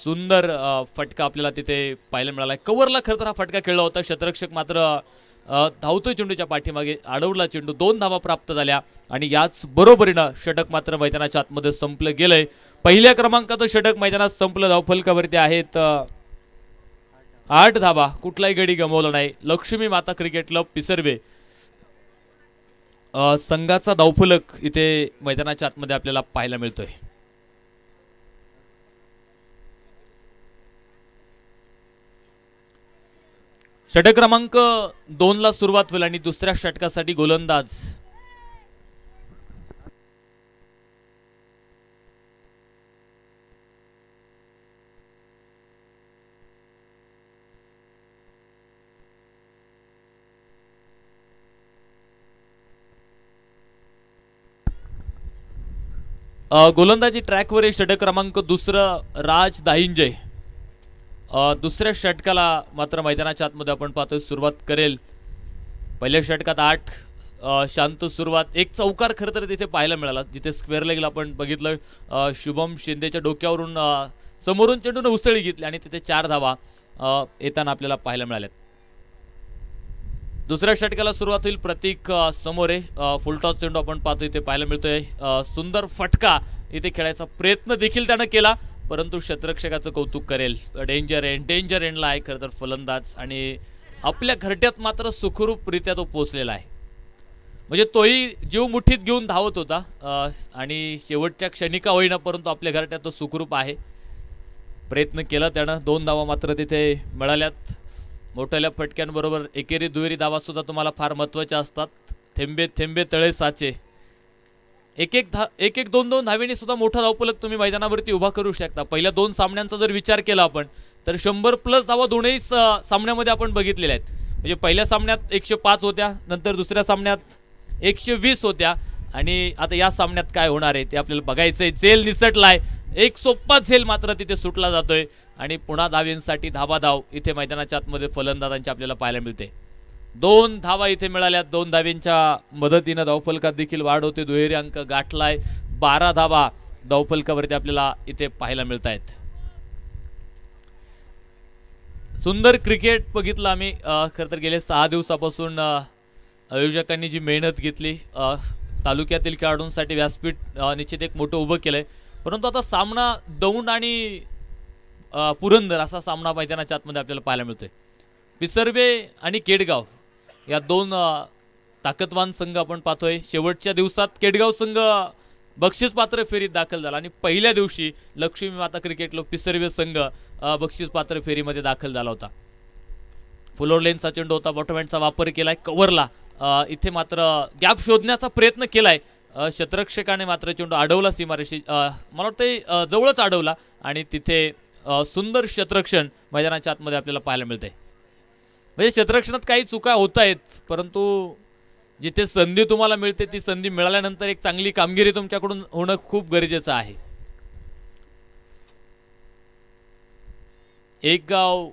सुंदर फटका आपल्याला तिथे पाहायला मिळाला. कव्हरला खरं तर हा फटका खेळला होता. क्षेत्ररक्षक मात्र धावतोय चेंडूच्या पाठीमागे अडवला चेंडू. 2 धावा प्राप्त झाल्या आणि याच बरोबरीनं षटक मात्र मैदानाच्या आतमध्ये संपलं गेलंय. पहिल्या क्रमांकाचं षटक मैदानात संपलं. धावफलकावरती आहेत 8 धावा. कुठलाही गडी गमावला नाही. लक्ष्मी माता क्रिकेट क्लब पिसर्वे संघाचा धावफलक इथे मैदानाच्या आतमध्ये आपल्याला पाहायला मिळतोय. षटक क्रमांक 2 ला सुरुवात होईल आणि दुसऱ्या षटकासाठी गोलंदाज गोलंदाजी ट्रॅकवर आहे. षटक क्रमांक 2 राज दाहिंजे दुसऱ्या षटकाला मात्र मैदानाच्या आतमध्ये आपण पाहतोय सुरुवात करेल. पहिल्या षटकात 8 शांत सुरुवात. एक चौकार खरं तर तिथे पाहायला मिळाला जिथे स्क्वेअर लेगला आपण बघितलं. शुभम शिंदेच्या डोक्यावरून समोरून चेंडूने उसळी घेतली आणि तिथे 4 धावा येताना आपल्याला पाहायला मिळाल्यात. दुसऱ्या षटकाला सुरुवात होईल. प्रतीक समोर आहे. फुलटॉस चेंडू आपण पाहतोय इथे पाहायला मिळतोय. सुंदर फटका इथे खेळायचा प्रयत्न देखील त्यानं केला परंतु क्षेत्ररक्षकाचं कौतुक करेल. डेंजर एंडला आहे खरं तर फलंदाज आणि आपल्या घरट्यात मात्र सुखरूपरित्या तो पोहोचलेला आहे. म्हणजे तोही जीव मुठीत घेऊन धावत होता आणि शेवटच्या क्षणी का होईना परंतु आपल्या घरट्यात तो सुखरूप आहे. प्रयत्न केला त्यानं. 2 धावा मात्र तिथे मिळाल्यात. मोठ्या फटक्यांबरोबर एकेरी दुहेरी धावा सुद्धा तुम्हाला फार महत्त्वाच्या असतात. थेंबे थेंबे तळे साचे. एक एक 2 धावेने सुद्धा मोठा धावफलक तुम्ही मैदानावरती उभा करू शकता. पहिल्या 2 सामन्यांचा जर विचार केला आपण तर 100+ धावा दोन्ही सामन्यामध्ये आपण बघितलेल्या आहेत. म्हणजे पहिल्या सामन्यात 105 होत्या, नंतर दुसऱ्या सामन्यात 120 होत्या आणि आता या सामन्यात काय होणार आहे ते आपल्याला बघायचंय. झेल निसटलाय. एक सोप्पा झेल मात्र तिथे सुटला जातोय आणि पुन्हा धावेंसाठी धाव इथे मैदानाच्या आतमध्ये फलंदाजांची आपल्याला पाहायला मिळते. 2 धावा इथे मिळाल्या. 2 धावेंच्या मदतीनं धावफलकात देखील वाढ होते. दुहेरी अंक गाठलाय. 12 धावा धावफलकावरती आपल्याला इथे पाहायला मिळत आहेत. सुंदर क्रिकेट बघितलं आम्ही. खरं तर गेले 6 दिवसापासून आयोजकांनी जी मेहनत घेतली तालुक्यातील खेळाडूंसाठी व्यासपीठ निश्चित एक मोठं उभं केलंय. परंतु आता सामना दौंड आणि पुरंदर असा सामना मैदानाच्या आतमध्ये आपल्याला पाहायला मिळतोय. पिसर्वे आणि केडगाव या 2 ताकदवान संघ आपण पाहतोय. शेवटच्या दिवसात केडगाव संघ बक्षीस पात्र फेरीत दाखल झाला आणि पहिल्या दिवशी लक्ष्मी माता क्रिकेट क्लब पिसर्वे संघ बक्षीस पात्र फेरीमध्ये दाखल झाला होता. फुलोर लेनचा चेंडू होता. बॉटमहँडचा वापर केलाय. कव्हरला इथे मात्र गॅप शोधण्याचा प्रयत्न केलाय. क्षेत्ररक्षकाने मात्र चेंडू अडवला सीमारेषी. मला वाटतं जवळच अडवला आणि तिथे सुंदर क्षेत्ररक्षण मैदानाच्या आतमध्ये आपल्याला पाहायला मिळते. म्हणजे क्षेत्ररक्षणात काही चुका होत आहेत परंतु जिथे संधी तुम्हाला मिळते ती संधी मिळाल्यानंतर एक चांगली कामगिरी तुमच्याकडून होणं खूप गरजेचं आहे. एक गाव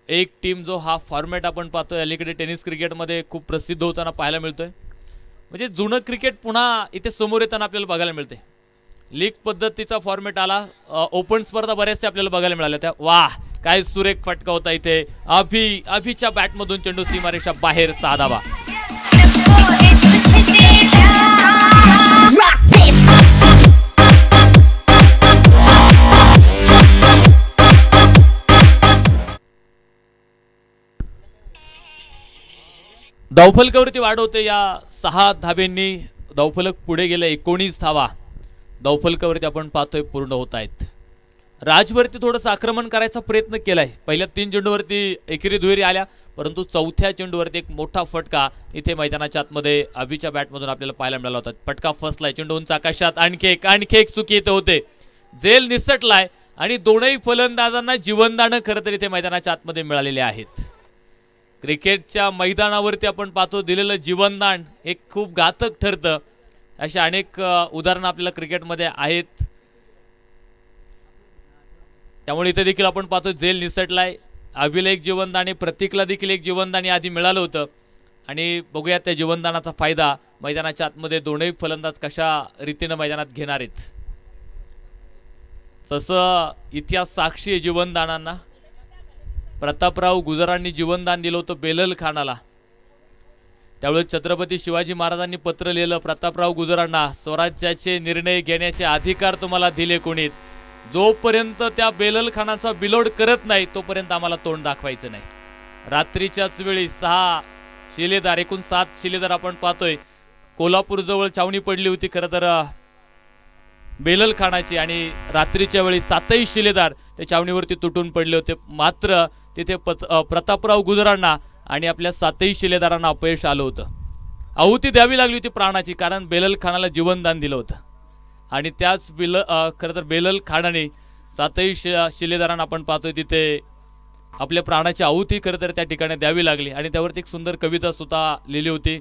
एक टीम जो हा फॉर्मॅट आपण पाहतोय अलीकडे टेनिस क्रिकेटमध्ये खूप प्रसिद्ध होताना पाहायला मिळतोय. म्हणजे जुनं क्रिकेट पुन्हा इथे समोर येताना आपल्याला बघायला मिळते. लीग पद्धतीचा फॉर्मॅट आला. ओपन स्पर्धा बऱ्याचशा आपल्याला बघायला मिळाल्या त्या. वाह काय सुरेख फटका होता इथे. अभिच्या बॅटमधून चेंडू सीमारेषा बाहेर. 6 धावा. धावफलकावरती वाढ होते. या 6 धाब्यांनी धावफलक पुढे गेले. 19 धावा धावफलकावरती आपण पाहतोय पूर्ण होत आहेत. राजवरती थोडंसं आक्रमण करायचा प्रयत्न केलाय. पहिल्या 3 चेंडूवरती एकेरी दुहेरी आल्या परंतु चौथ्या चेंडूवरती एक मोठा फटका इथे मैदानाच्या आतमध्ये अभिच्या बॅटमधून आपल्याला पाहायला मिळाला होता. फटका फसलाय. चेंडू उंच आकाशात. आणखी एक चुकी इथे होते. झेल निसटलाय आणि दोनही फलंदाजांना जीवनदान खरं तर इथे मैदानाच्या आतमध्ये मिळालेले आहेत. क्रिकेटच्या मैदानावरती आपण पाहतो दिलेलं जीवनदान एक खूप घातक ठरतं. अशा अनेक उदाहरणं आपल्याला क्रिकेटमध्ये आहेत. त्यामुळे इथे देखील आपण पाहतो झेल निसटलाय. अभिला एक जीवनदान आणि प्रतीकला देखील एक जीवनदान आधी मिळालं होतं आणि बघूया त्या जीवनदानाचा फायदा मैदानाच्या आतमध्ये दोनही फलंदाज कशा रीतीने मैदानात घेणार आहेत. तसं इतिहास साक्षी आहे जीवनदानांना. प्रतापराव गुजरांनी जीवनदान दिलं होतं बेलल खानाला. त्यावेळेस छत्रपती शिवाजी महाराजांनी पत्र लिहिलं प्रतापराव गुजरांना, स्वराज्याचे निर्णय घेण्याचे अधिकार तुम्हाला दिले कोणीत, जोपर्यंत त्या बेलल खानाचा बिलोड करत नाही तोपर्यंत आम्हाला तोंड दाखवायचं नाही. रात्रीच्याच वेळी 6 शिलेदार, एकूण 7 शिलेदार आपण पाहतोय. कोल्हापूर जवळ छावणी पडली होती खरं तर बेलल खानाची, आणि रात्रीच्या वेळी 7ही शिलेदार त्या छावणीवरती तुटून पडले होते. मात्र तिथे प्रतापराव गुजरांना आणि आपल्या 7ही शिलेदारांना अपयश आलं होतं. आहुती द्यावी लागली होती प्राणाची, कारण बेलल खानाला जीवनदान दिलं होतं. आणि त्याच खरं तर बेलल खानाने 7ही शिलेदारांना आपण पाहतोय तिथे आपल्या प्राणाची आहुती खरं तर त्या ठिकाणी द्यावी लागली. आणि त्यावरती एक सुंदर कविता सुद्धा लिहिली होती.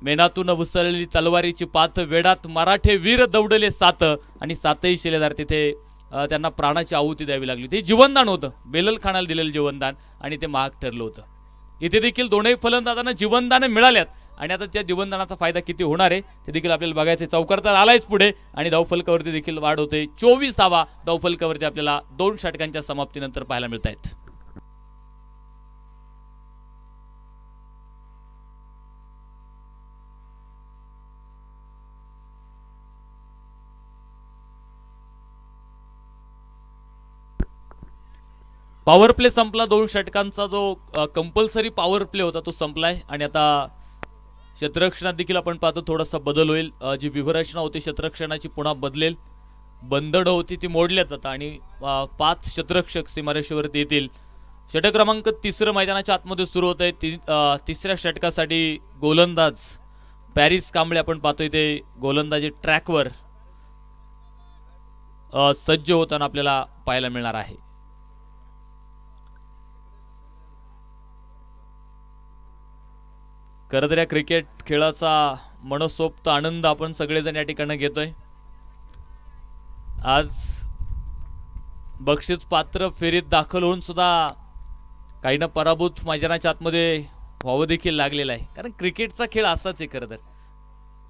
मेनातून उसळली तलवारीची पाथ, वेडात मराठे वीर दौडले 7, आणि 7ही शिलेदार तिथे त्यांना प्राणाची आहुती द्यावी लागली. ते जीवनदान होतं, बेलल खानाला दिलेलं जीवनदान, आणि ते महाग ठरलं होतं. इथे देखील दोनही फलंदाजांना जीवनदान मिळाल्यात, आणि आता त्या जीवनदानाचा फायदा किती होणार आहे ते देखील आपल्याला बघायचं. चौकार तर आलायच पुढे, आणि धावफलकावरती देखील वाढ होते. 24वा धावफलकावरती आपल्याला 2 षटकांच्या समाप्तीनंतर पाहायला मिळत आहेत. पॉवर प्ले संपला. 2 षटकांचा जो कंपल्सरी पॉवर प्ले होता तो संपलाय, आणि आता क्षेत्ररक्षणात देखील आपण पाहतो थोडासा बदल होईल. जी व्यूहरचना होती क्षेत्ररक्षणाची पुन्हा बदलेल. बंदड होती ती मोडल्यात आता, आणि 5 क्षेत्ररक्षक सीमारेषेवरती येतील. षटक क्रमांक 3 मैदानाच्या आतमध्ये सुरू होत आहे. 3ऱ्या षटकासाठी गोलंदाज पॅरिस कांबळे आपण पाहतोय ते गोलंदाजी ट्रॅकवर सज्ज होताना आपल्याला पाहायला मिळणार आहे. खरं तर या क्रिकेट खेळाचा मनसोक्त आनंद आपण सगळेजण या ठिकाणी घेतोय. आज बक्षीस पात्र फेरीत दाखल होऊन सुद्धा काहींना पराभूत मैदानाच्या आतमध्ये व्हावं देखील लागलेला आहे, कारण क्रिकेटचा खेळ असाच आहे. खरं तर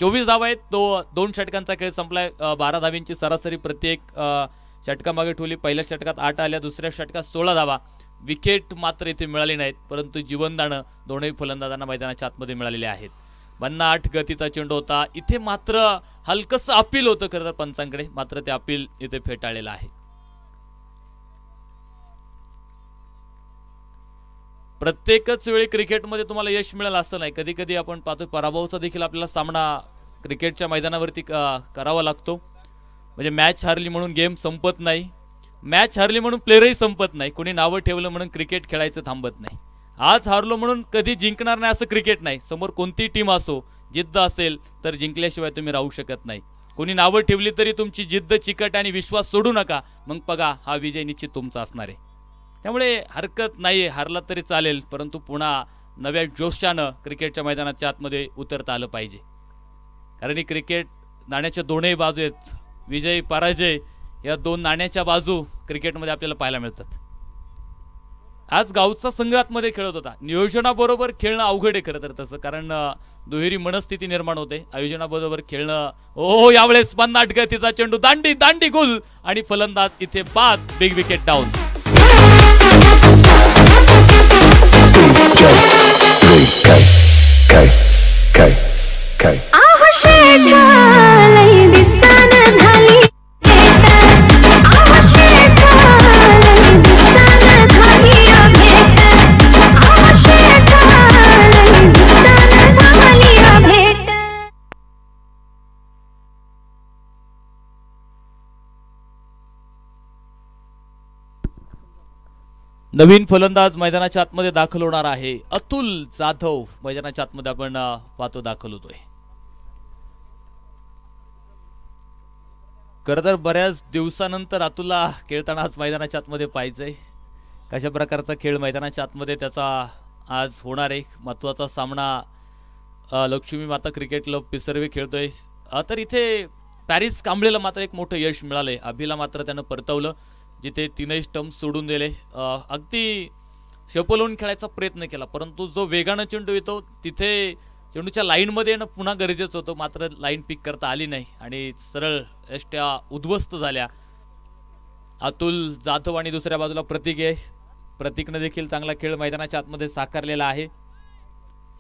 24 धावा आहेत. 2 षटकांचा खेळ संपलाय. 12 धावींची सरासरी प्रत्येक षटकामागे ठेवली. पहिल्या षटकात 8 आल्या, दुसऱ्या षटकात 16 धावा. विकेट मात्र इथे मिळाली नाहीत, परंतु जीवनदानं दोनही फलंदाजांना मैदानाच्या आतमध्ये मिळालेले आहेत. 58 गतीचा चेंडू होता. इथे मात्र हलकसं अपील होतं खरं तर पंचांकडे, मात्र ते अपील इथे फेटाळलेलं आहे. प्रत्येकच वेळी क्रिकेटमध्ये तुम्हाला यश मिळेल असं नाही. कधी कधी आपण पाहतो पराभवाचा देखील आपल्याला सामना क्रिकेटच्या मैदानावरती करावा लागतो. म्हणजे मॅच हारली म्हणून गेम संपत नाही, मॅच हारली म्हणून प्लेयरही संपत नाही. कोणी नावं ठेवलं म्हणून क्रिकेट खेळायचं थांबत नाही. आज हारलो म्हणून कधी जिंकणार नाही असं क्रिकेट नाही. समोर कोणती टीम असो, जिद्द असेल तर जिंकल्याशिवाय तुम्ही राहू शकत नाही. कोणी नावं ठेवली तरी तुमची जिद्द चिकट आणि विश्वास सोडू नका, मग बघा हा विजय निश्चित तुमचा असणार आहे. त्यामुळे हरकत नाही, हारला तरी चालेल, परंतु पुन्हा नव्या जोशानं क्रिकेटच्या मैदानाच्या आतमध्ये उतरता आलं पाहिजे. कारण ही क्रिकेट नाण्याच्या दोनही बाजू आहेत. विजय पराजय या 2 नाण्याच्या बाजू क्रिकेटमध्ये आपल्याला पाहायला मिळतात. आज गावचा संघ आतमध्ये खेळत होता. नियोजनाबरोबर खेळणं अवघड आहे खरं तर तसं, कारण दुहेरी मनस्थिती निर्माण होते. आयोजनाबरोबर खेळणं यावेळेस 50 गतीचा चेंडू, दांडी दांडी गुल, आणि फलंदाज इथे बाद. Big wicket down. नवीन फलंदाज मैदानाच्या आतमध्ये दाखल होणार आहे. अतुल जाधव मैदानाच्या आतमध्ये आपण पाहतो दाखल होतोय. खरं तर बऱ्याच दिवसानंतर अतुलला खेळताना आज मैदानाच्या आतमध्ये पाहिजे. कशा प्रकारचा खेळ मैदानाच्या आतमध्ये त्याचा आज होणार आहे. महत्त्वाचा सामना लक्ष्मी माता क्रिकेट क्लब पिसर्वे खेळतोय. तर इथे पॅरिस कांबळेला मात्र एक मोठं यश मिळालंय. अभिला मात्र त्यानं परतवलं, जिथे 3 स्टंप सोडून दिले. अगदी शपलवून खेळायचा प्रयत्न केला, परंतु जो वेगानं चेंडू येतो तिथे चेंडूच्या लाईनमध्ये येणं पुन्हा गरजेचं होतं, मात्र लाईन पिक करता आली नाही आणि सरळ एष्ट्या उद्ध्वस्त झाल्या. अतुल जाधव आणि दुसऱ्या बाजूला प्रतीक आहे. प्रतीकने देखील चांगला खेळ मैदानाच्या आतमध्ये साकारलेला आहे.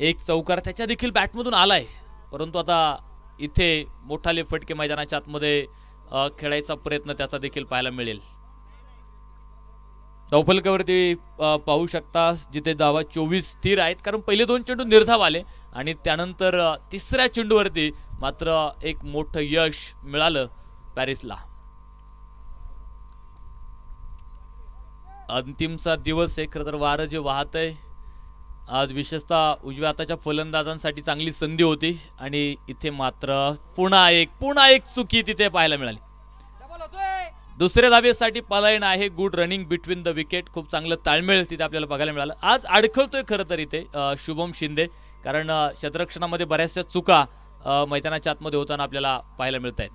एक चौकार त्याच्या देखील बॅटमधून आलाय, परंतु आता इथे मोठाले फटके मैदानाच्या आतमध्ये खेळायचा प्रयत्न त्याचा देखील पाहायला मिळेल. धावफलकावरती पाहू शकता जिथे धावा 24 स्थिर आहेत, कारण पहिले 2 चेंडू निर्धाव आले आणि त्यानंतर तिसऱ्या चेंडूवरती मात्र एक मोठं यश मिळालं पॅरिसला. अंतिमचा दिवस आहे. खरं तर वारं जे वाहत आहे आज विशेषतः उजव्या हाताच्या फलंदाजांसाठी चांगली संधी होती आणि इथे मात्र पुन्हा एक चुकी तिथे पाहायला मिळाली. दुसऱ्या धावेसाठी पलायन आहे. Good running between the wicket. खूप चांगलं ताळमेळ तिथे आपल्याला बघायला मिळालं. आज अडखळतोय खरं तर इथे शुभम शिंदे, कारण क्षेत्ररक्षणामध्ये बऱ्याचशा चुका मैदानाच्या आतमध्ये होताना आपल्याला पाहायला मिळत आहेत.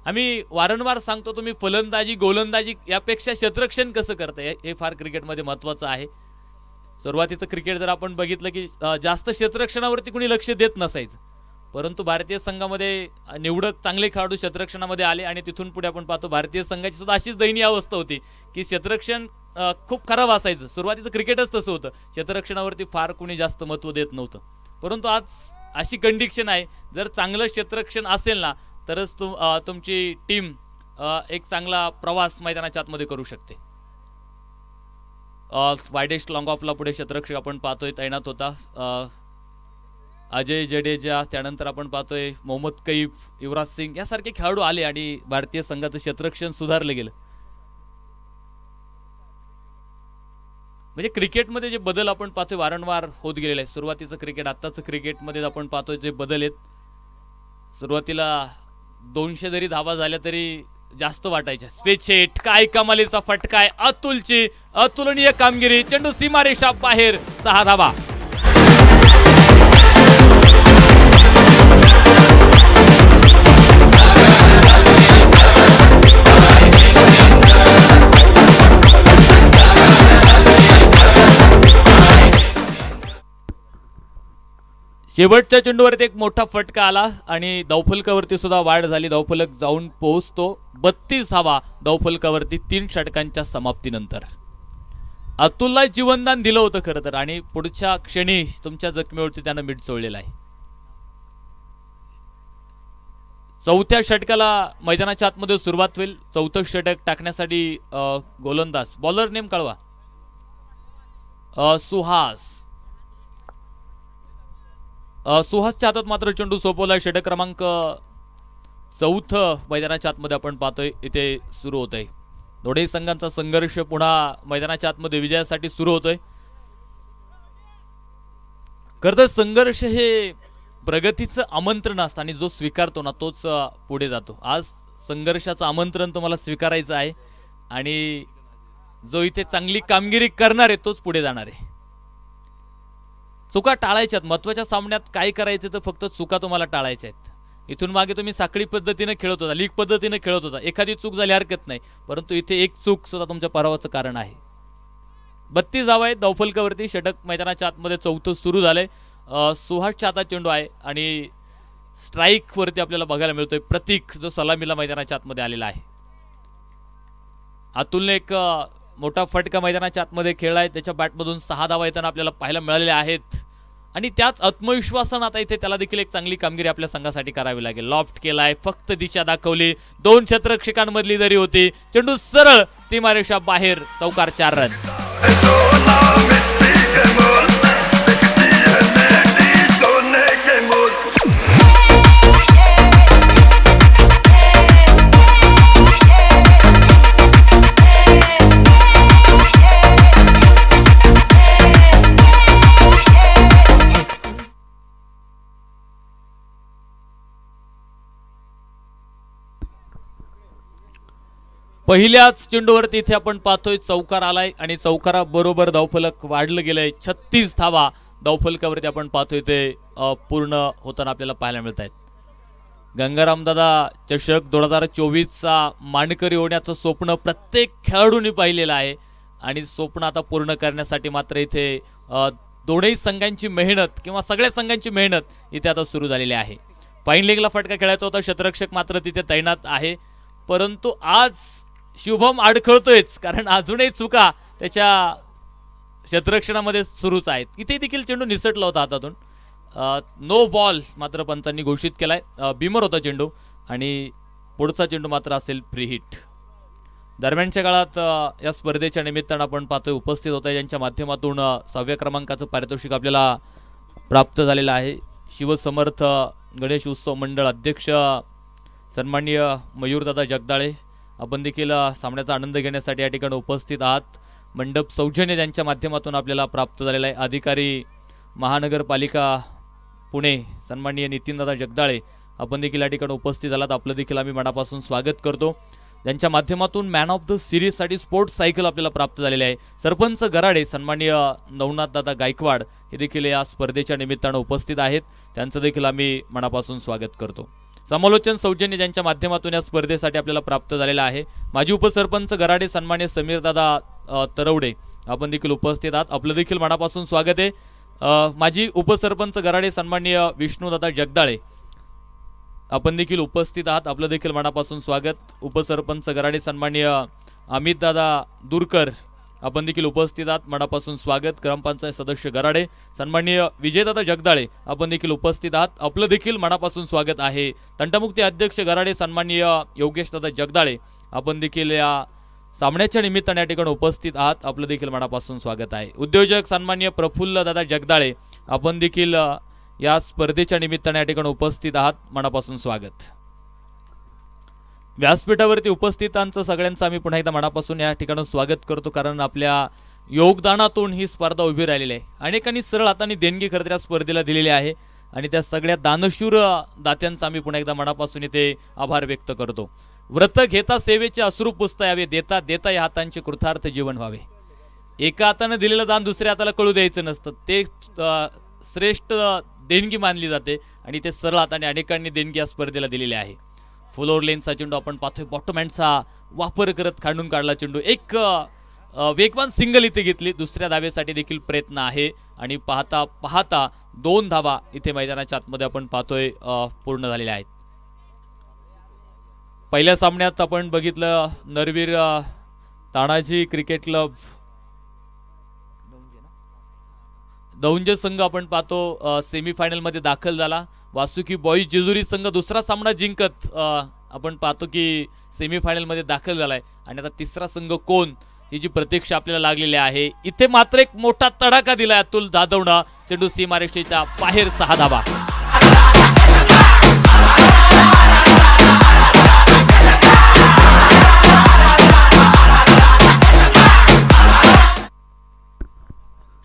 आम्ही वारंवार सांगतो तुम्ही फलंदाजी गोलंदाजी यापेक्षा क्षेत्ररक्षण कसं करताय हे फार क्रिकेटमध्ये महत्त्वाचं आहे. सुरुवातीचं क्रिकेट जर आपण बघितलं की जास्त क्षेत्ररक्षणावरती कुणी लक्ष देत नसायचं, परंतु भारतीय संघामध्ये निवडक चांगले खेळाडू क्षेत्ररक्षणामध्ये आले आणि तिथून पुढे आपण पाहतो भारतीय संघाची सुद्धा अशीच दयनीय अवस्था होती की क्षेत्ररक्षण खूप खराब असायचं. सुरुवातीचं क्रिकेटच तसं होतं, क्षेत्ररक्षणावरती फार कुणी जास्त महत्त्व देत नव्हतं. परंतु आज अशी कंडिशन आहे, जर चांगलं क्षेत्ररक्षण असेल ना तरच तुमची टीम एक चांगला प्रवास मैदानाच्या आतमध्ये करू शकते. वायडेस्ट लॉंग ऑफला पुढे क्षेत्ररक्षक आपण पाहतोय तैनात होता अजय जडेजा, त्यानंतर आपण पाहतोय मोहम्मद कैफ, युवराज सिंग यासारखे खेळाडू आले आणि भारतीय संघाचं क्षेत्ररक्षण सुधारलं गेलं. म्हणजे क्रिकेटमध्ये जे बदल आपण पाहतोय वारंवार होत गेलेले आहे. सुरुवातीचं क्रिकेट आत्ताचं क्रिकेटमध्ये आपण पाहतोय जे बदल आहेत. सुरुवातीला 200 जरी धावा झाल्या तरी जास्त वाटायच्या. स्पेचेट काय कमालीचा फटका आहे. अतुलची अतुलनीय कामगिरी. चेंडू सीमारेषा बाहेर. 6 धावा. शेवटच्या चेंडूवरती एक मोठा फटका आला आणि धावफलकावरती सुद्धा वाढ झाली. धावफलक जाऊन पोहोचतो 32 धावा धावफलकावरती 3 षटकांच्या समाप्तीनंतर. अतुलला जीवनदान दिलं होतं खरं तर आणि पुढच्या क्षणी तुमच्या जखमेवरती त्यानं मीठ चोळलेलं आहे. चौथ्या षटकाला मैदानाच्या आतमध्ये सुरुवात होईल. चौथं षटक टाकण्यासाठी गोलंदाज बॉलर नेम कळवा. सुहासच्या हातात मात्र चेंडू सोपवला. षटक क्रमांक 4 मैदानाच्या आतमध्ये आपण पाहतोय इथे सुरू होत आहे. दोन्ही संघांचा संघर्ष पुन्हा मैदानाच्या आतमध्ये विजयासाठी सुरू होतोय. खरं तर संघर्ष हे प्रगतीचं आमंत्रण असतं आणि जो स्वीकारतो ना तोच पुढे जातो. आज संघर्षाचं आमंत्रण तुम्हाला स्वीकारायचं आहे आणि जो इथे चांगली कामगिरी करणार आहे तोच पुढे जाणार आहे. चुका टाळायच्यात. महत्त्वाच्या सामन्यात काय करायचं तर फक्त चुका तुम्हाला टाळायच्या आहेत. इथून मागे तुम्ही साखळी पद्धतीने खेळत होता, लीग पद्धतीने खेळत होता. एखादी चूक झाली हरकत नाही, परंतु इथे एक चूक सुद्धा तुमच्या पराभवाचं कारण आहे. 32 धावा आहेत धावफलकावरती. षटक मैदानाच्या आतमध्ये 4थं सुरू झालंय. सुहासच्या हातात चेंडू आहे आणि स्ट्राईक वरती आपल्याला बघायला मिळतोय प्रतीक जो सलामीला मैदानाच्या आतमध्ये आलेला आहे. अतुलने एक मोठा फटका मैदानाच्या आतमध्ये खेळलाय. त्याच्या बॅटमधून 6 धावा येताना आपल्याला पाहायला मिळालेल्या आहेत आणि त्याच आत्मविश्वासानं आता इथे त्याला देखील एक चांगली कामगिरी आपल्या संघासाठी करावी लागेल. लॉफ्ट केलाय, फक्त दिशा दाखवली. 2 क्षेत्ररक्षकांमधली दरी होती. चेंडू सरळ सीमारेषा बाहेर. चौकार 4 रन. पहिल्याच चेंडूवरती इथे आपण पाहतोय चौकार आलाय आणि चौकारा बरोबर धावफलक वाढलं गेलंय. 36 धावा धावफलकावरती आपण पाहतोय ते पूर्ण होताना आपल्याला पाहायला मिळत आहेत. गंगाराम दादा चषक 2024चा मानकरी होण्याचं स्वप्न प्रत्येक खेळाडूंनी पाहिलेलं आहे आणि स्वप्न आता पूर्ण करण्यासाठी मात्र इथे दोन्ही संघांची मेहनत किंवा सगळ्या संघांची मेहनत इथे आता सुरू झालेली आहे. फाईन लेगला फटका खेळायचा होता. क्षेत्ररक्षक मात्र तिथे तैनात आहे, परंतु आज शुभम अडखळतोयच, कारण अजूनही चुका त्याच्या क्षेत्ररक्षणामध्ये सुरूच आहेत. इथे देखील चेंडू निसटला होता हातातून. नो बॉल मात्र पंचांनी घोषित केलाय. बिमर होता चेंडू आणि पुढचा चेंडू मात्र असेल फ्री हिट. दरम्यानच्या काळात या स्पर्धेच्या निमित्तानं आपण पाहतोय उपस्थित होत आहे ज्यांच्या माध्यमातून 6व्या क्रमांकाचं पारितोषिक आपल्याला प्राप्त झालेलं आहे. शिवसमर्थ गणेश उत्सव मंडळ अध्यक्ष सन्माननीय मयूरदादा जगदाळे आपण देखील सामन्याचा आनंद घेण्यासाठी या ठिकाणी उपस्थित आहात. मंडप सौजन्य ज्यांच्या माध्यमातून आपल्याला प्राप्त झालेला आहे. अधिकारी महानगरपालिका पुणे सन्माननीय नितीनदादा जगदाळे आपण देखील या ठिकाणी उपस्थित आलात. आपलं देखील आम्ही मनापासून स्वागत करतो. ज्यांच्या माध्यमातून मॅन ऑफ द सिरीजसाठी स्पोर्ट्स सायकल आपल्याला प्राप्त झालेले आहे. सरपंच गराडे सन्माननीय नवनाथदादा गायकवाड हे देखील या स्पर्धेच्या निमित्तानं उपस्थित आहेत. त्यांचं देखील आम्ही मनापासून स्वागत करतो. समालोचन सौजन्य ज्यांच्या माध्यमातून या स्पर्धेसाठी आपल्याला प्राप्त झालेला आहे. माजी उपसरपंच गराडे सन्माननीय समीरदादा तरवडे आपण देखील उपस्थित आहात. आपलं देखील मनापासून स्वागत आहे. माजी उपसरपंच गराडे सन्माननीय विष्णुदादा जगदाळे आपण देखील उपस्थित आहात. आपलं देखील मनापासून स्वागत. उपसरपंच गराडे सन्माननीय अमितदादा दूरकर आपण देखील उपस्थित आहात. मनापासून स्वागत. ग्रामपंचायत सदस्य गराडे सन्माननीय विजयदादा जगदाळे आपण देखील उपस्थित आहात. आपलं देखील मनापासून स्वागत आहे. तंटमुक्ती अध्यक्ष गराडे सन्माननीय योगेशदादा जगदाळे आपण देखील या सामन्याच्या निमित्ताने या ठिकाणी उपस्थित आहात. आपलं देखील मनापासून स्वागत आहे. उद्योजक सन्माननीय प्रफुल्लदादा जगदाळे आपण देखील या स्पर्धेच्या निमित्ताने या ठिकाणी उपस्थित आहात. मनापासून स्वागत. व्यासपीठावरती उपस्थितांचं सगळ्यांचं आम्ही पुन्हा एकदा मनापासून या ठिकाणी स्वागत करतो, कारण आपल्या योगदानातून ही स्पर्धा उभी राहिलेली आहे. अनेकांनी सरळ हाताने देणगी खरं या स्पर्धेला दिलेली आहे आणि त्या सगळ्या दानशूर दात्यांचा आम्ही पुन्हा एकदा मनापासून इथे आभार व्यक्त करतो. व्रत घेता सेवेचे अश्रू पुसता यावे, देता देता या हातांचे कृतार्थ जीवन व्हावे. एका हाताने दिलेलं दान दुसऱ्या हाताला कळू द्यायचं नसतं, ते श्रेष्ठ देणगी मानली जाते आणि ते सरळ हाताने अनेकांनी देणगी या स्पर्धेला दिलेली आहे. फुलोर लेनचा चेंडू आपण पाहतोय, बॉटम हँडचा वापर करत खांडून काढला चेंडू. एक वेगवान सिंगल इथे घेतली. दुसऱ्या धावेसाठी देखील प्रयत्न आहे आणि पाहता पाहता 2 धावा इथे मैदानाच्या आतमध्ये आपण पाहतोय पूर्ण झालेल्या आहेत. पहिल्या सामन्यात आपण बघितलं नरवीर तानाजी क्रिकेट क्लब दौंज संघ आपण पाहतो सेमीफायनल मध्ये दाखल झाला. वासुकी बॉईज जेजुरी संघ दुसरा सामना जिंकत आपण पाहतो की सेमीफायनल मध्ये दाखल झालाय आणि आता तिसरा संघ कोण ही जी प्रतीक्षा आपल्याला लागलेली आहे. इथे मात्र एक मोठा तडाखा दिलाय अतुल जाधवनं. चेंडू सीमारेषेच्या बाहेर 6 धावा.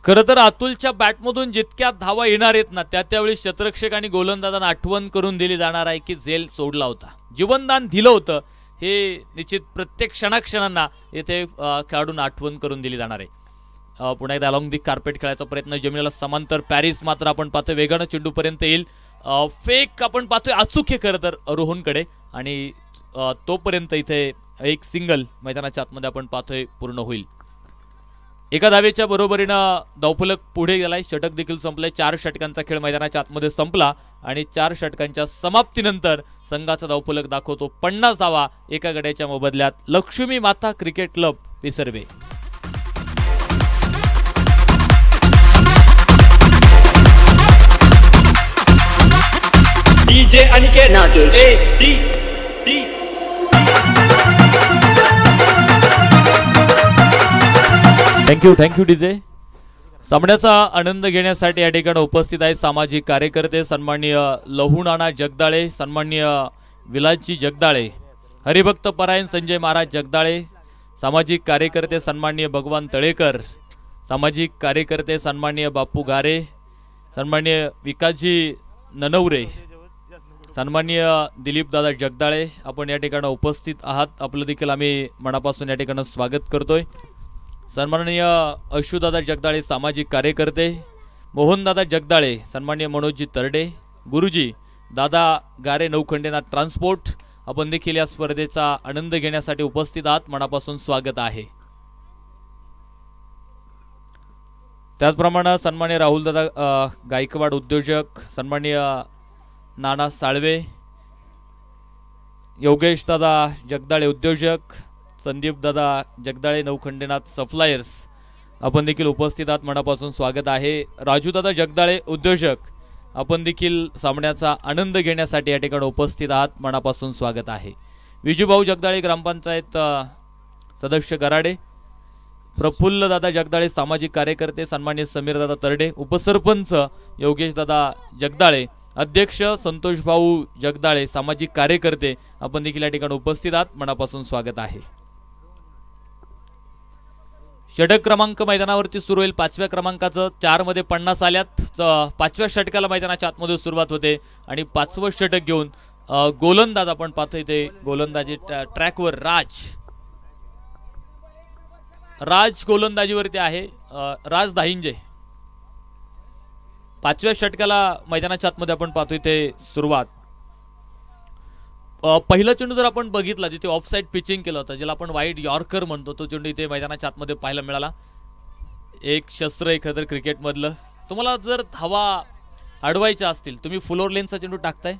खरं तर अतुलच्या बॅटमधून जितक्या धावा येणार आहेत ना त्यावेळी क्षेत्ररक्षक आणि गोलंदाजांना आठवण करून दिली जाणार आहे की झेल सोडला होता, जीवनदान दिलं होतं. हे निश्चित प्रत्येक क्षणाक्षणांना येथे खेळाडूंना आठवण करून दिली जाणार आहे. पुन्हा एकदा अलॉंग दी कार्पेट खेळायचा प्रयत्न. जमिनीला समांतर पॅरिस मात्र आपण पाहतोय वेगानं चेंडूपर्यंत येईल. फेक आपण पाहतोय अचूक आहे खरं तर रोहनकडे आणि तोपर्यंत इथे एक सिंगल मैदानाच्या आतमध्ये आपण पाहतोय पूर्ण होईल. एका धावेच्या बरोबरीनं धावफलक पुढे गेलाय. षटक देखील संपलाय. 4 षटकांचा खेळ मैदानाच्या आतमध्ये संपला आणि 4 षटकांच्या समाप्तीनंतर संघाचा धावफलक दाखवतो 50 धावा एका गड्याच्या मोबदल्यात. Lakshmi Mata cricket club Pisarve. DJ Aniket Nagesh thank you DJ. सामन्याचा आनंद घेण्यासाठी या ठिकाणी उपस्थित आहेत सामाजिक कार्यकर्ते सन्माननीय लहुनाना जगदाळे, सन्माननीय विलासजी जगदाळे, हरिभक्त परायण संजय महाराज जगदाळे, सामाजिक कार्यकर्ते सन्माननीय भगवान तळेकर, सामाजिक कार्यकर्ते सन्माननीय बापू गारे, सन्माननीय विकासजी ननवरे, सन्माननीय दिलीपदादा जगदाळे आपण या ठिकाणी उपस्थित आहात. आपलं देखील आम्ही मनापासून या ठिकाणी स्वागत करतोय. सन्माननीय अशुदादा जगदाळे सामाजिक कार्यकर्ते, मोहनदादा जगदाळे, सन्माननीय मनोजजी तरडे, गुरुजी दादा गारे नौखंडेनाथ ट्रान्सपोर्ट आपण देखील या स्पर्धेचा आनंद घेण्यासाठी उपस्थित आहात. मनापासून स्वागत आहे. त्याचप्रमाणे सन्माननीय राहुलदादा गायकवाड उद्योजक, सन्माननीय नाना साळवे, योगेश दादा जगदाळे उद्योजक, संदीप दादा जगदाळे नौखंडेनाथ सप्लायर्स आपण देखील उपस्थित आहात, मनापासून स्वागत आहे. राजू दादा जगदाळे उद्योजक आपण देखील सामन्याचा आनंद घेण्यासाठी या ठिकाणी उपस्थित आहात, मनापासून स्वागत आहे. विजूभाऊ जगदाळे ग्रामपंचायत सदस्य गराडे, प्रफुल्ल दादा जगदाळे सामाजिक कार्यकर्ते, सन्माननीय समीर दादा तरडे, उपसरपंच योगेश दादा जगदाळे, अध्यक्ष संतोष भाऊ जगदाळे सामाजिक कार्यकर्ते आपण देखील या ठिकाणी उपस्थित आहात, मनापासून स्वागत आहे. षटक क्रमांक मैदानावरती सुरू होईल. 5व्या क्रमांकाचं 4 मध्ये 50 आल्यात. 5व्या षटकाला मैदानाच्या आतमध्ये सुरुवात होते आणि 5वं षटक घेऊन गोलंदाज आपण पाहतोय ते गोलंदाजी ट्रॅकवर राज गोलंदाजीवरती आहे. राज दाहिंजे 5व्या षटकाला मैदानाच्या आतमध्ये आपण पाहतोय ते सुरुवात. पहिला चेंडू जर आपण बघितला जिथे ऑफ साइड पिचिंग केलं होतं, ज्याला आपण वाईड यॉर्कर म्हणतो, तो चेंडू इथे मैदानाच्या आतमध्ये पाहायला मिळाला. एक शस्त्र एखादं क्रिकेटमधलं. तुम्हाला जर धावा अडवायच्या असतील तुम्ही फुल ओव्हर लेनचा चेंडू टाकताय.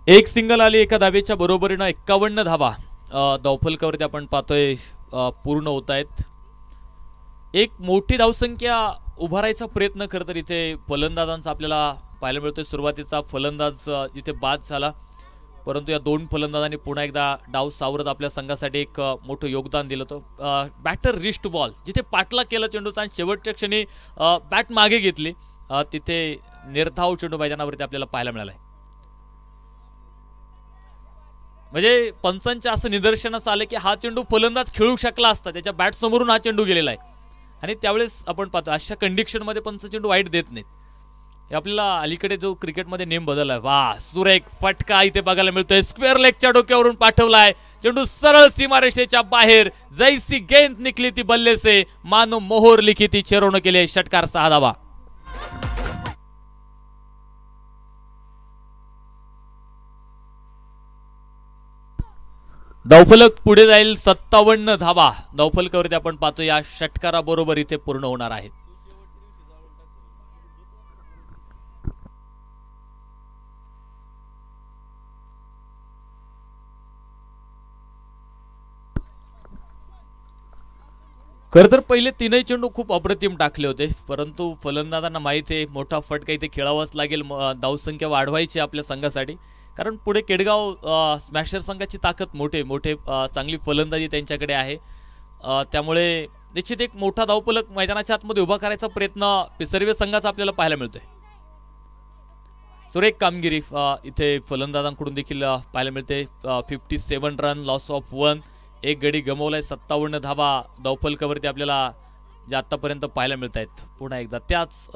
एक सिंगल आली एका धावेच्या बरोबरीनं 51 धावा धावफलकावरती आपण पाहतोय पूर्ण होत आहेत. एक मोठी धावसंख्या उभारायचा प्रयत्न खरं तर इथे फलंदाजांचा आपल्याला पाहायला मिळतोय. सुरुवातीचा फलंदाज जिथे बाद झाला, परंतु या 2 फलंदाजांनी पुन्हा एकदा डाव सावरत आपल्या संघासाठी एक मोठं योगदान दिलं होतं. बॅटर रिस्ट बॉल जिथे पाठला केला चेंडूचा आणि शेवटच्या क्षणी बॅट मागे घेतली, तिथे निर्धाव चेंडू मैदानावरती आपल्याला पाहायला मिळाला. म्हणजे पंचांच्या असं निदर्शनास आलं की हा चेंडू फलंदाज खेळू शकला असता, त्याच्या बॅट समोरून हा चेंडू गेलेला आहे. आणि त्यावेळेस आपण पाहतो अशा कंडिशनमध्ये पंच चेंडू वाईट देत नाहीत. हे आपल्याला अलीकडे जो क्रिकेटमध्ये नेम बदललाय, वा सुरेख फटका इथे बघायला मिळतोय. स्क्वेअर लेगच्या डोक्यावरून पाठवलाय चेंडू सरळ सीमारेषेच्या बाहेर. जैसी गेंद निकली ती बल्ले से, मानो मोहर लिखी ती चेरों के लिए. षटकार 6 धावा. धावफलक पुढे जाईल 57 धावा धावफलकावरती आपण पाहतो या षटकाराबरोबर इथे पूर्ण होणार आहेत. खरं तर पहिले 3 चेंडू खूप अप्रतिम टाकले होते, परंतु फलंदाजांना माहिती आहे मोठा फटका इथे खेळावाच लागेल, धावसंख्या वाढवायची आपल्या संघासाठी. कारण पुढे केडगाव स्मॅशर संघाची ताकद मोठे चांगली फलंदाजी त्यांच्याकडे आहे. त्यामुळे निश्चित एक मोठा धावफलक मैदानाच्या आतमध्ये उभा करायचा प्रयत्न पिसर्वे संघाचा आपल्याला पाहायला मिळतोय. सुरेख कामगिरी इथे फलंदाजांकडून देखील पाहायला मिळते. 57 रन, लॉस ऑफ 1, एक गडी गमवलाय. 57 धावा धावफलकावरती आपल्याला जे आतापर्यंत पाहायला मिळत आहेत. पुन्हा एकदा त्याच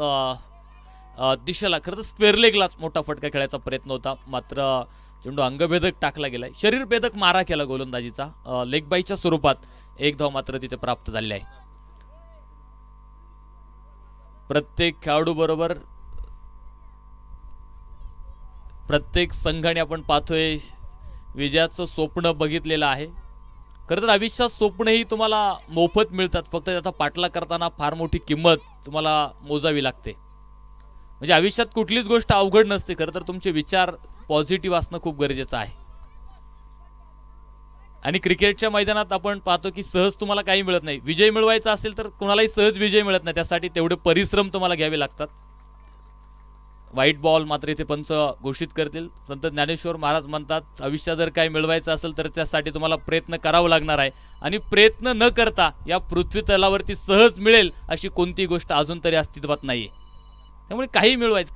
दिशेला खरं तर स्क्वेअर लेगलाच मोठा फटका खेळायचा प्रयत्न होता, मात्र चेंडू अंगभेदक टाकला गेलाय. शरीरभेदक मारा केला गोलंदाजीचा लेग बाईच्या स्वरूपात. 1 धाव मात्र तिथे प्राप्त झालेली आहे. प्रत्येक खेळाडू बरोबर प्रत्येक संघाने आपण पाहतोय विजयाचं स्वप्न बघितलेलं आहे. खरं तर आयुष्यात स्वप्नही तुम्हाला मोफत मिळतात, फक्त त्याचा पाठला करताना फार मोठी किंमत तुम्हाला मोजावी लागते. म्हणजे आयुष्यात कुठलीच गोष्ट अवघड नसते. खरं तर तुमचे विचार पॉझिटिव्ह असणं खूप गरजेचं आहे. आणि क्रिकेटच्या मैदानात आपण पाहतो की सहज तुम्हाला काही मिळत नाही. विजय मिळवायचा असेल तर कोणालाही सहज विजय मिळत नाही, त्यासाठी तेवढे परिश्रम तुम्हाला घ्यावे लागतात. व्हाईट बॉल मात्र इथे पंच घोषित करतील. संत ज्ञानेश्वर महाराज म्हणतात आयुष्यात जर काही मिळवायचं असेल तर त्यासाठी तुम्हाला प्रयत्न करावा लागणार आहे, आणि प्रयत्न न करता या पृथ्वी तलावरती सहज मिळेल अशी कोणती गोष्ट अजून तरी अस्तित्वात नाहीये. त्यामुळे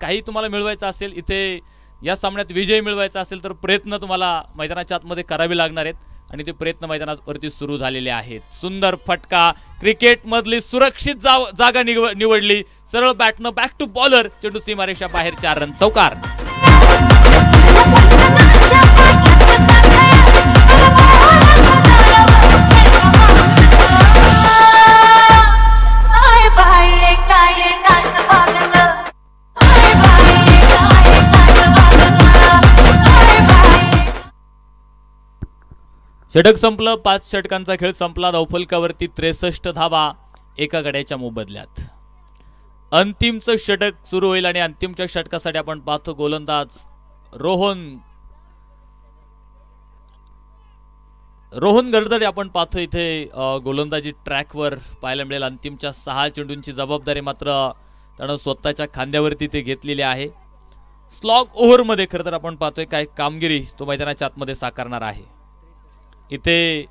काही तुम्हाला मिळवायचं असेल, इथे या सामन्यात विजय मिळवायचा असेल तर प्रयत्न तुम्हाला मैदानाच्या आतमध्ये करावे लागणार आहेत, आणि ते प्रयत्न मैदानावरती सुरू झालेले आहेत. सुंदर फटका, क्रिकेट मधली सुरक्षित जागा निवडली. सरळ बॅटनं बॅक टू बॉलर, चेंडू सीमारेषा बाहेर. 4 रन चौकार. षटक संपलं, 5 षटकांचा खेळ संपला. धावफलकावरती 63 धावा एका गड्याच्या मोबदल्यात. अंतिमचं षटक सुरू होईल आणि अंतिमच्या षटकासाठी आपण पाहतो गोलंदाज रोहन गडदडे आपण पाहतो इथे गोलंदाजी ट्रॅकवर पाहायला मिळेल. अंतिमच्या 6 चेंडूंची जबाबदारी मात्र त्यानं स्वतःच्या खांद्यावरती ते घेतलेली आहे. स्लॉग ओव्हरमध्ये खरं तर आपण पाहतोय काय कामगिरी तो मैदानाच्या आतमध्ये साकारणार आहे. इथे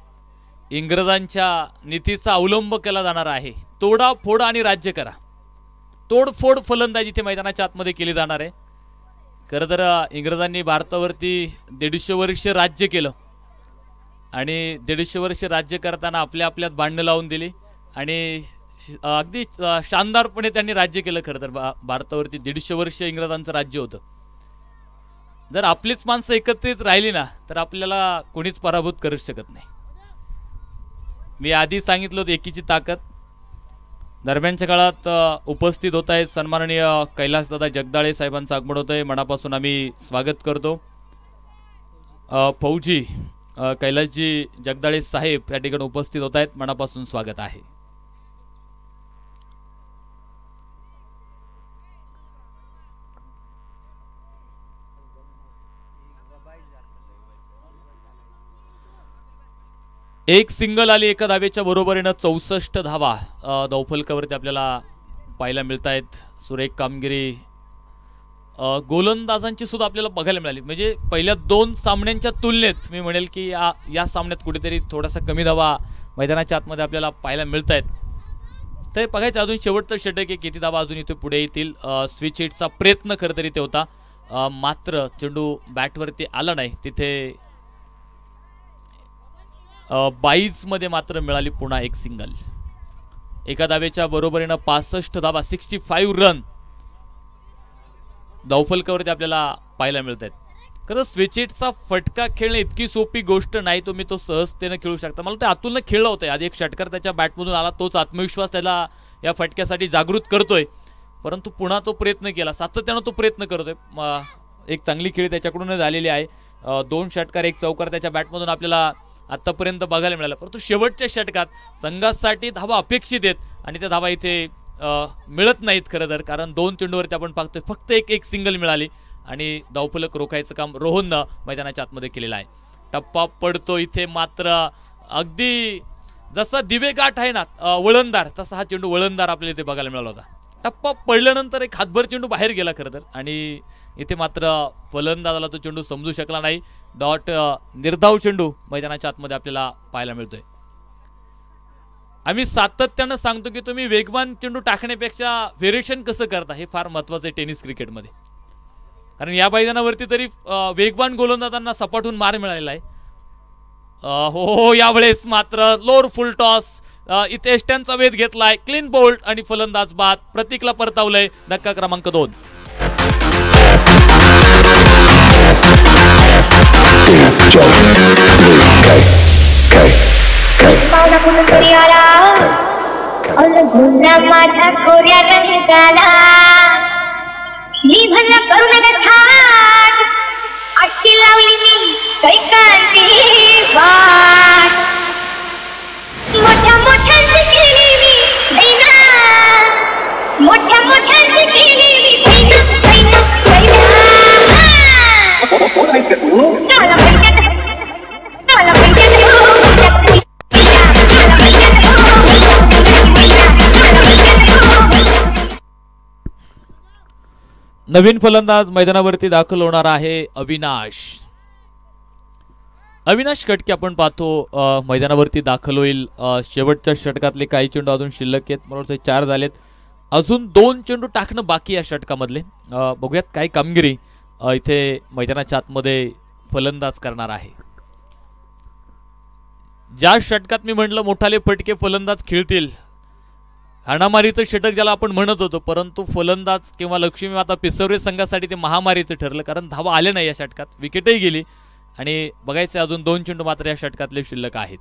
इंग्रजांच्या नीतीचा अवलंब केला जाणार आहे. तोडा फोडा आणि राज्य करा. तोडफोड फलंदाजी इथे मैदानाच्या आतमध्ये केली जाणार आहे. खरं तर इंग्रजांनी भारतावरती 150 वर्ष राज्य केलं आणि 150 वर्ष राज्य करताना आपल्यात भांडणं लावून दिली आणि अगदी शानदारपणे त्यांनी राज्य केलं. खरं तर भारतावरती 150 वर्ष इंग्रजांचं राज्य होतं. जर आपलीच माणसं एकत्रित राहिली ना तर आपल्याला कोणीच पराभूत करू शकत नाही. मी आधी सांगितलं होतं एकीची ताकद. दरम्यानच्या काळात उपस्थित होत आहेत सन्माननीय कैलासदादा जगदाळे साहेबांचं आगमन होत आहे. मनापासून आम्ही स्वागत करतो. फौजी कैलासजी जगदाळे साहेब या ठिकाणी उपस्थित होत आहेत. मनापासून स्वागत आहे. एक सिंगल आली एका धावेच्या बरोबरीनं 64 धावा धावफलकावरती आपल्याला पाहायला मिळत आहेत. सुरेख कामगिरी गोलंदाजांची सुद्धा आपल्याला बघायला मिळाली. म्हणजे पहिल्या 2 सामन्यांच्या तुलनेत मी म्हणेल की या सामन्यात कुठेतरी थोडासा कमी धावा मैदानाच्या आतमध्ये आपल्याला पाहायला मिळत आहेत. तर बघायचं अजून शेवटचं षटक आहे किती धावा अजून इथे पुढे येतील. स्विच हिटचा प्रयत्न खरं तरी ते होता मात्र चेंडू बॅटवरती आला नाही. तिथे 22 मध्ये मात्र मिळाली पुन्हा एक सिंगल. एका धावेच्या बरोबरीनं 65 धावा 65 रन धावफलकावरती आपल्याला पाहायला मिळत आहेत. खरं स्विच हिटचा फटका खेळणे इतकी सोपी गोष्ट नाही. तुम्ही तो सहजतेने खेळू शकता. मला ते आतून खेळलं होतं. आधी एक षटकार त्याच्या बॅटमधून आला. तोच आत्मविश्वास त्याला या फटक्यासाठी जागृत करतोय. परंतु पुन्हा तो प्रयत्न केला. सातत्यानं तो प्रयत्न करतोय. एक चांगली खेळी त्याच्याकडून झालेली आहे. 2 षटकार 1 चौकार त्याच्या बॅटमधून आपल्याला आतापर्यंत बघायला मिळाला. परंतु शेवटच्या षटकात संघासाठी धावा अपेक्षित आहेत आणि त्या धावा इथे मिळत नाहीत खरं तर. कारण 2 चेंडूवरती आपण पाहतोय फक्त एक सिंगल मिळाली आणि धावफलक रोखायचं काम रोहननं मैदानाच्या आतमध्ये केलेलं आहे. टप्पा पडतो इथे मात्र अगदी जसा दिवेगाठ आहे ना वळणदार तसा हा चेंडू वळणदार आपल्याला इथे बघायला मिळाला होता. टप्पा पडल्यानंतर एक हातभर चेंडू बाहेर गेला खरं तर आणि इथे मात्र फलंदाजाला तो चेंडू समजू शकला नाही. डॉट निर्धाव चेंडू मैदानाच्या आतमध्ये आपल्याला पाहायला मिळतोय. आम्ही सातत्यानं सांगतो की तुम्ही वेगवान चेंडू टाकण्यापेक्षा व्हेरिएशन कसं करता हे फार महत्त्वाचं आहे टेनिस क्रिकेटमध्ये. कारण या मैदानावरती तरी वेगवान गोलंदाजांना सपाटून मार मिळालेला आहे. हो यावेळेस मात्र लोअर फुल टॉस इथे एष्ट्यांचा वेध घेतलाय. क्लीन बोल्ट आणि फलंदाज बाद. प्रतीकला परतावलंय. धक्का क्रमांक 2. माझ्या खोऱ्या रंगाला मी भला करून थाट अशी लावली मी कैकांची वाट. मोठ्या मोठ्यांची केली मी दैना. मोठ्या मोठ्यांची केली मी दैना दैना दैना. काला पंक्यात काला पंक्यात नवीन फलंदाज मैदानावरती दाखल होणार आहे अविनाश. अविनाश खटके आपण पाहतो मैदानावरती दाखल होईल. शेवटच्या षटकातले काही चेंडू अजून शिल्लक आहेत. मला वाटतं 4 झालेत. अजून 2 चेंडू टाकणं बाकी या षटकामधले. बघूयात काय कामगिरी इथे मैदानाच्या आतमध्ये फलंदाज करणार आहे. ज्या षटकात मी म्हटलं मोठाले फटके फलंदाज खेळतील हाणामारीचं षटक ज्याला आपण म्हणत होतो परंतु फलंदाज किंवा लक्ष्मी माता पिसवरे संघासाठी ते महामारीचं ठरलं. कारण धावा आले नाही या षटकात. विकेटही गेली आणि बघायचे अजून 2 चेंडू मात्र या षटकातले शिल्लक आहेत.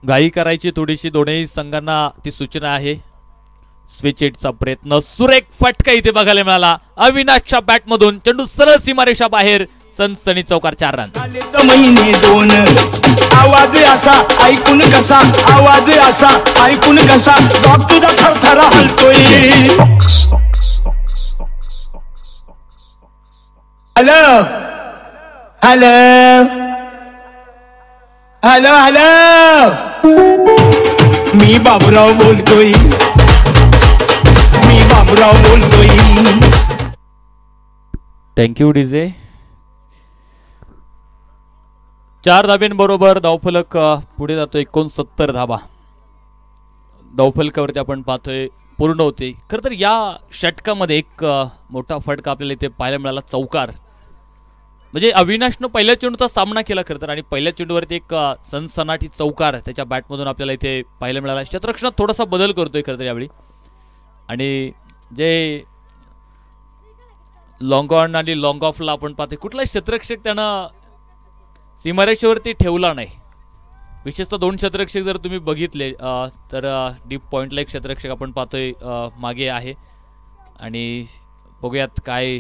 घाई करायची थोडीशी दोन्ही संघांना ती सूचना आहे. स्विच हिटचा प्रयत्न सुरेख फटका इथे बघायला मिळाला. अविनाशच्या बॅटमधून चेंडू सरळ सीमारेषा बाहेर सनसनी चौकार 4 रन. महिने दोन आवाज असा ऐकून कसा आवाज असा ऐकून कसा डॉग तुझा थरथरा हलतोय. हॅलो हॅलो हॅलो हॅलो मी बाबूराव बोलतोय. मी बाबूराव बोलतोय. Thank you DJ. 4 धाब्यांबरोबर धावफलक पुढे जातो. 69 धाबा धावफलकावरती आपण पाहतोय पूर्ण होते. खरं तर या षटकामध्ये एक मोठा फटका आपल्याला इथे पाहायला मिळाला. चौकार म्हणजे अविनाशनं पहिल्या चेंडूचा सामना केला खरं तर, आणि पहिल्या चेंडूवरती एक सनसनाटी चौकार त्याच्या बॅटमधून आपल्याला इथे पाहायला मिळाला. क्षेत्ररक्षणात थोडासा बदल करतोय खरं तर यावेळी, आणि जे लॉंग ऑन आणि लॉंग ऑफला आपण पाहतोय कुठलाही क्षेत्ररक्षक त्यानं सीमारेषेवरती ठेवला नाही. विशेषतः 2 क्षेत्ररक्षक जर तुम्ही बघितले तर डीप पॉइंटला एक क्षेत्ररक्षक आपण पाहतोय मागे आहे, आणि बघूयात काय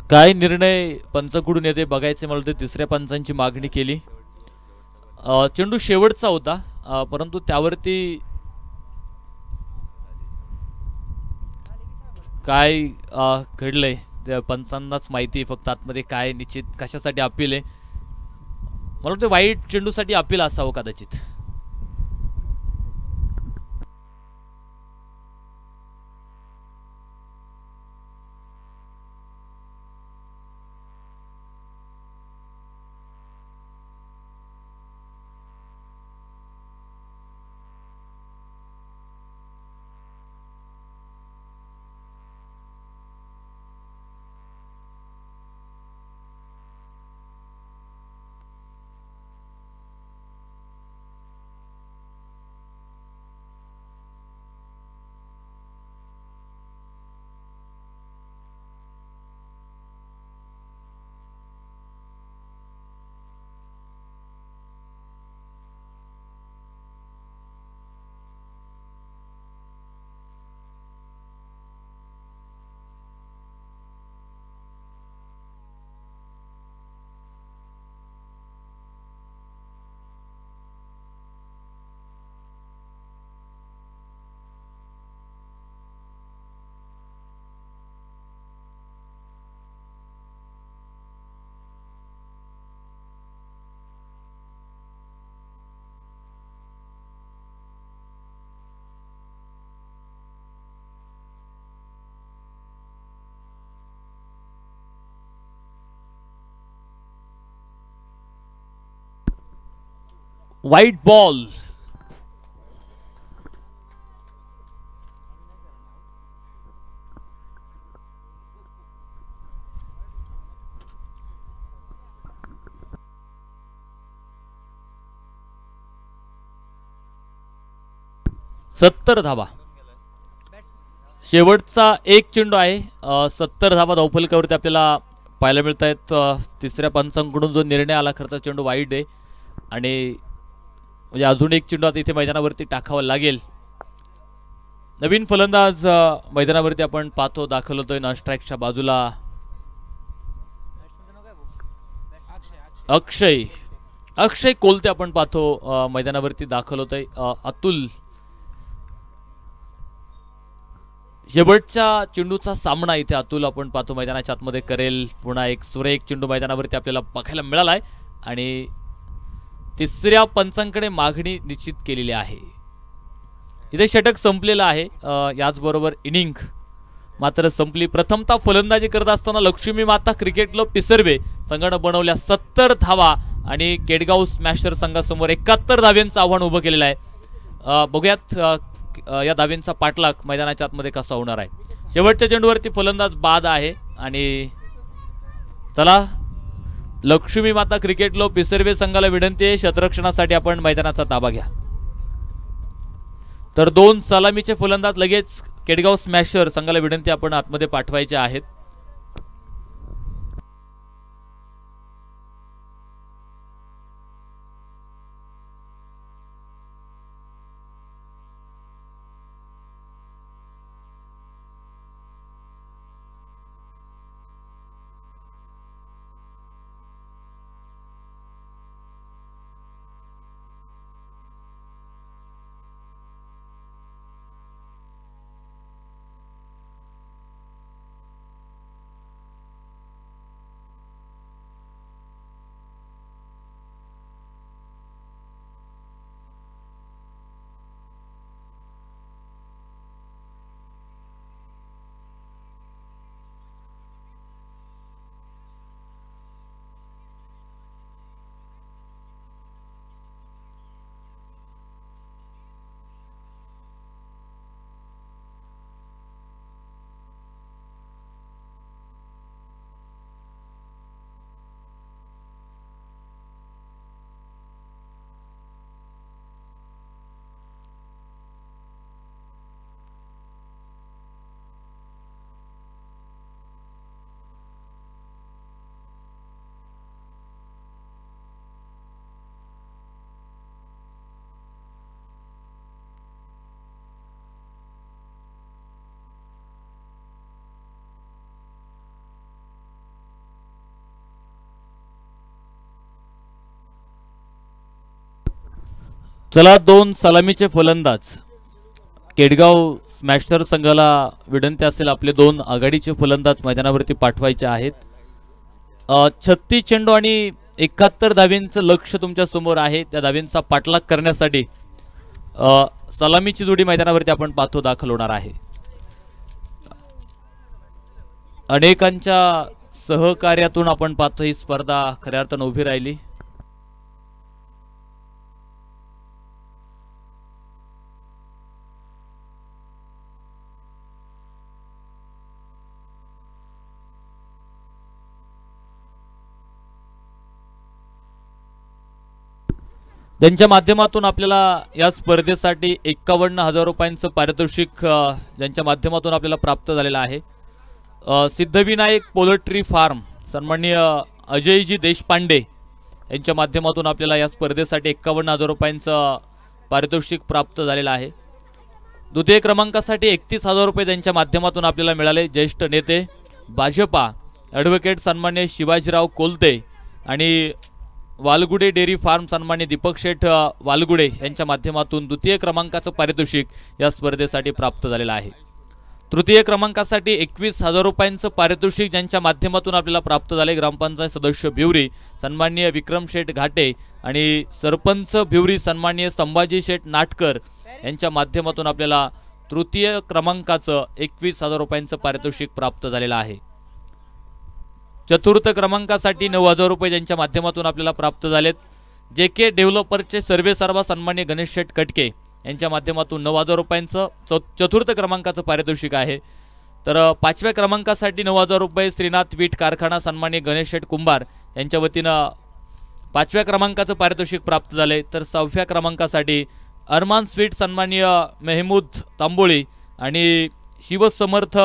काय निर्णय पंचाकडून येते बघायचे. मला ते तिसऱ्या पंचांची मागणी केली. चेंडू शेवटचा होता, परंतु त्यावरती काय घडलंय त्या पंचांनाच माहिती. फक्त आतमध्ये काय निश्चित कशासाठी अपील आहे. मला वाटतं वाईट चेंडूसाठी अपील असावं कदाचित. White ball. सत्तर धाबा शेवटचा एक चेंडू आहे. 70 धाबा धावफलकावरती आपल्याला पाहायला मिळत आहेत. तिसऱ्या पंचांकडून जो निर्णय आला खरं तर चेंडू वाईट आहे, आणि म्हणजे अजून एक चेंडू आता इथे मैदानावरती टाकावा लागेल. नवीन फलंदाज मैदानावरती आपण पाहतो दाखल होतोय. नॉन स्ट्राईकच्या बाजूला अक्षय कोलते आपण पाहतो मैदानावरती दाखल होतोय. अतुल शेवटच्या चेंडूचा सामना इथे अतुल आपण पाहतो मैदानाच्या आतमध्ये करेल. पुन्हा एक सुरेख चेंडू मैदानावरती आपल्याला बघायला मिळाला आहे, आणि तिसऱ्या पंचांकडे मागणी निश्चित केलेली आहे. इथे षटक संपलेलं आहे. याचबरोबर इनिंग मात्र संपली. प्रथमतः फलंदाजी करत असताना लक्ष्मी माता क्रिकेट क्लब पिसर्वे संघानं बनवल्या 70 धावा, आणि केडगाव स्मॅशर संघासमोर 71 धाव्यांचं आव्हान उभं केलेलं आहे. बघूयात या धाव्यांचा पाठलाग मैदानाच्या आतमध्ये कसा होणार आहे. शेवटच्या चेंडूवरती फलंदाज बाद आहे, आणि चला लक्ष्मी माता क्रिकेट क्लब पिसर्वे संघाला विनंती आहे क्षेत्ररक्षणासाठी आपण मैदानाचा ताबा घ्या. तर 2 सलामीचे फलंदाज लगेच केडगाव स्मॅशर संघाला विनंती आपण आतमध्ये पाठवायचे आहेत. चला 2 सलामीचे फलंदाज केडगाव स्मॅशर संघाला विनंती असेल आपले 2 आघाडीचे फलंदाज मैदानावरती पाठवायचे आहेत. 36 चेंडू आणि 71 धाव्यांचं लक्ष तुमच्या समोर आहे. त्या धाव्यांचा पाठलाग करण्यासाठी सलामीची जोडी मैदानावरती आपण पाहतो दाखल होणार आहे. अनेकांच्या सहकार्यातून आपण पाहतो ही स्पर्धा खऱ्या अर्थानं उभी राहिली. ज्यांच्या माध्यमातून आपल्याला या स्पर्धेसाठी 51,000 रुपयांचं पारितोषिक ज्यांच्या माध्यमातून आपल्याला प्राप्त झालेलं आहे. सिद्धविनायक पोल्ट्री फार्म सन्माननीय अजयजी देशपांडे यांच्या माध्यमातून आपल्याला या स्पर्धेसाठी 51,000 रुपयांचं पारितोषिक प्राप्त झालेलं आहे. द्वितीय क्रमांकासाठी 31,000 रुपये त्यांच्या माध्यमातून आपल्याला मिळाले. ज्येष्ठ नेते भाजपा ॲडव्होकेट सन्मान्य शिवाजीराव कोलते आणि वालगुडे डेअरी फार्म सन्मान्य दीपक शेठ वालगुडे यांच्या माध्यमातून द्वितीय क्रमांकाचं पारितोषिक या स्पर्धेसाठी प्राप्त झालेलं आहे. तृतीय क्रमांकासाठी 21,000 रुपयांचं पारितोषिक ज्यांच्या माध्यमातून आपल्याला प्राप्त झाले ग्रामपंचायत सदस्य भिवरी सन्मान्य विक्रम शेठ घाटे आणि सरपंच भिवरी सन्मान्य संभाजी शेठ नाटकर यांच्या माध्यमातून आपल्याला तृतीय क्रमांकाचं 21,000 रुपयांचं पारितोषिक प्राप्त झालेलं आहे. चतुर्थ क्रमांकासाठी 9,000 रुपये ज्यांच्या माध्यमातून आपल्याला प्राप्त झालेत. जे के डेव्हलपरचे सर्वे सर्वा सन्मान्य गणेश शेठ कटके यांच्या माध्यमातून 9,000 रुपयांचं चतुर्थ क्रमांकाचं पारितोषिक आहे. तर 5व्या क्रमांकासाठी 9,000 रुपये श्रीनाथ वीट कारखाना सन्मान्य गणेश शेठ कुंभार यांच्या वतीनं 5व्या क्रमांकाचं पारितोषिक प्राप्त झाले. तर 6व्या क्रमांकासाठी अरमान स्वीट सन्मान्य मेहमूद तांबोळी आणि शिवसमर्थ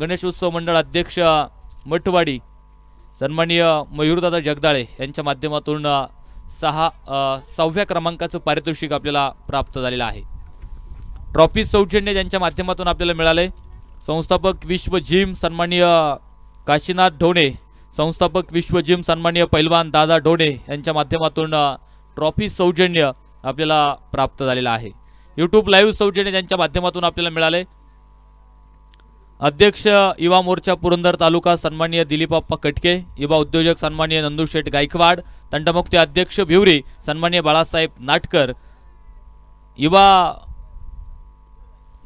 गणेश उत्सव मंडळ अध्यक्ष मठवाडी सन्माननीय मयूरदादा जगदाळे यांच्या माध्यमातून 6व्या क्रमांकाचं पारितोषिक आपल्याला प्राप्त झालेलं आहे. ट्रॉफी सौजन्य ज्यांच्या माध्यमातून आपल्याला मिळाले. संस्थापक विश्व जिम सन्माननीय काशीनाथ ढोणे संस्थापक विश्व जिम सन्माननीय पैलवान दादा ढोणे यांच्या माध्यमातून ट्रॉफी सौजन्य आपल्याला प्राप्त झालेलं आहे. यूट्यूब लाईव्ह सौजन्य ज्यांच्या माध्यमातून आपल्याला मिळाले. अध्यक्ष युवा मोर्चा पुरंदर तालुका सन्माननीय दिलीपप्पा कटके युवा उद्योजक सन्माननीय नंदुशेठ गायकवाड तंटमुक्ती अध्यक्ष भिवरी सन्माननीय बाळासाहेब नाटकर युवा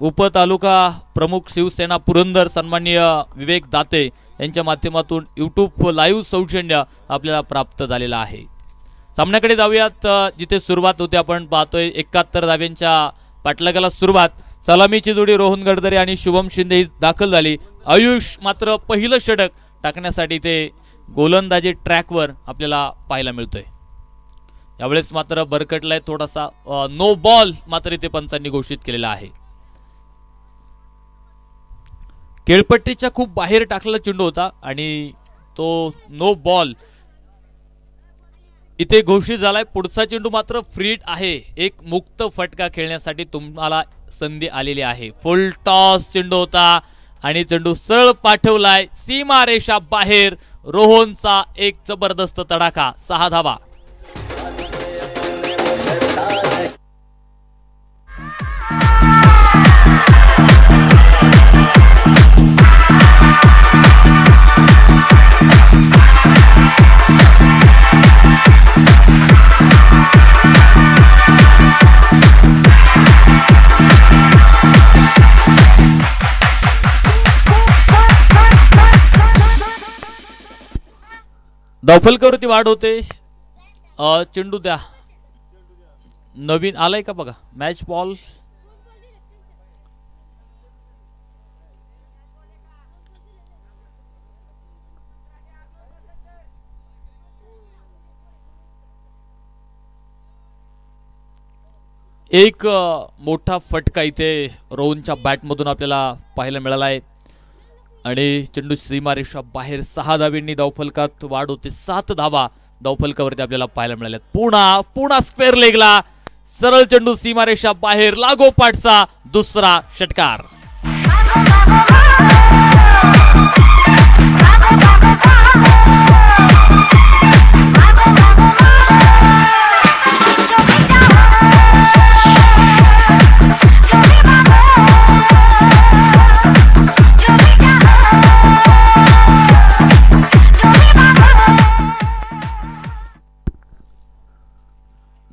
उपतालुका प्रमुख शिवसेना पुरंदर सन्माननीय विवेक दाते यांच्या माध्यमातून यूट्यूब लाईव्ह सौजन्य आपल्याला प्राप्त झालेलं आहे. सामन्याकडे जाऊयात. जिथे सुरुवात होते आपण पाहतोय 71 धाव्यांच्या पाठलागाला सुरुवात. सलामीची जोडी रोहन गडदरे आणि शुभम शिंदे ही दाखल झाली. आयुष मात्र पहिलं षटक टाकण्यासाठी ते गोलंदाजी ट्रॅकवर आपल्याला पाहायला मिळतोय. यावेळेस मात्र बरकटलाय थोडासा, नो बॉल मात्र इथे पंचांनी घोषित केलेला आहे. खेळपट्टीच्या खूप बाहेर टाकलेला चेंडू होता आणि तो नो बॉल इथे घोषित झालाय. पुढचा चेंडू मात्र फ्री आहे. एक मुक्त फटका खेळण्यासाठी तुम्हाला संधी आलेली आहे. फुल टॉस चेंडू होता आणि चेंडू सरळ पाठवलाय सीमारेषा बाहेर. रोहनचा एक जबरदस्त तडाखा, 6 धावा. धावफलकावरती वाढ होते. चेंडू द्या, नवीन आलाय का बघा. Match ball. एक मोठा फटका इथे रोहनच्या बॅटमधून आपल्याला पाहायला मिळाला आहे आणि चेंडू सीमारेषा बाहेर. 6 धावांनी धावफलकात वाढ होते. 7 धावा धावफलकावरती आपल्याला पाहायला मिळाल्यात. पुन्हा स्क्वेअर लेगला सरळ चेंडू सीमारेषा बाहेर. लागोपाठचा दुसरा षटकार.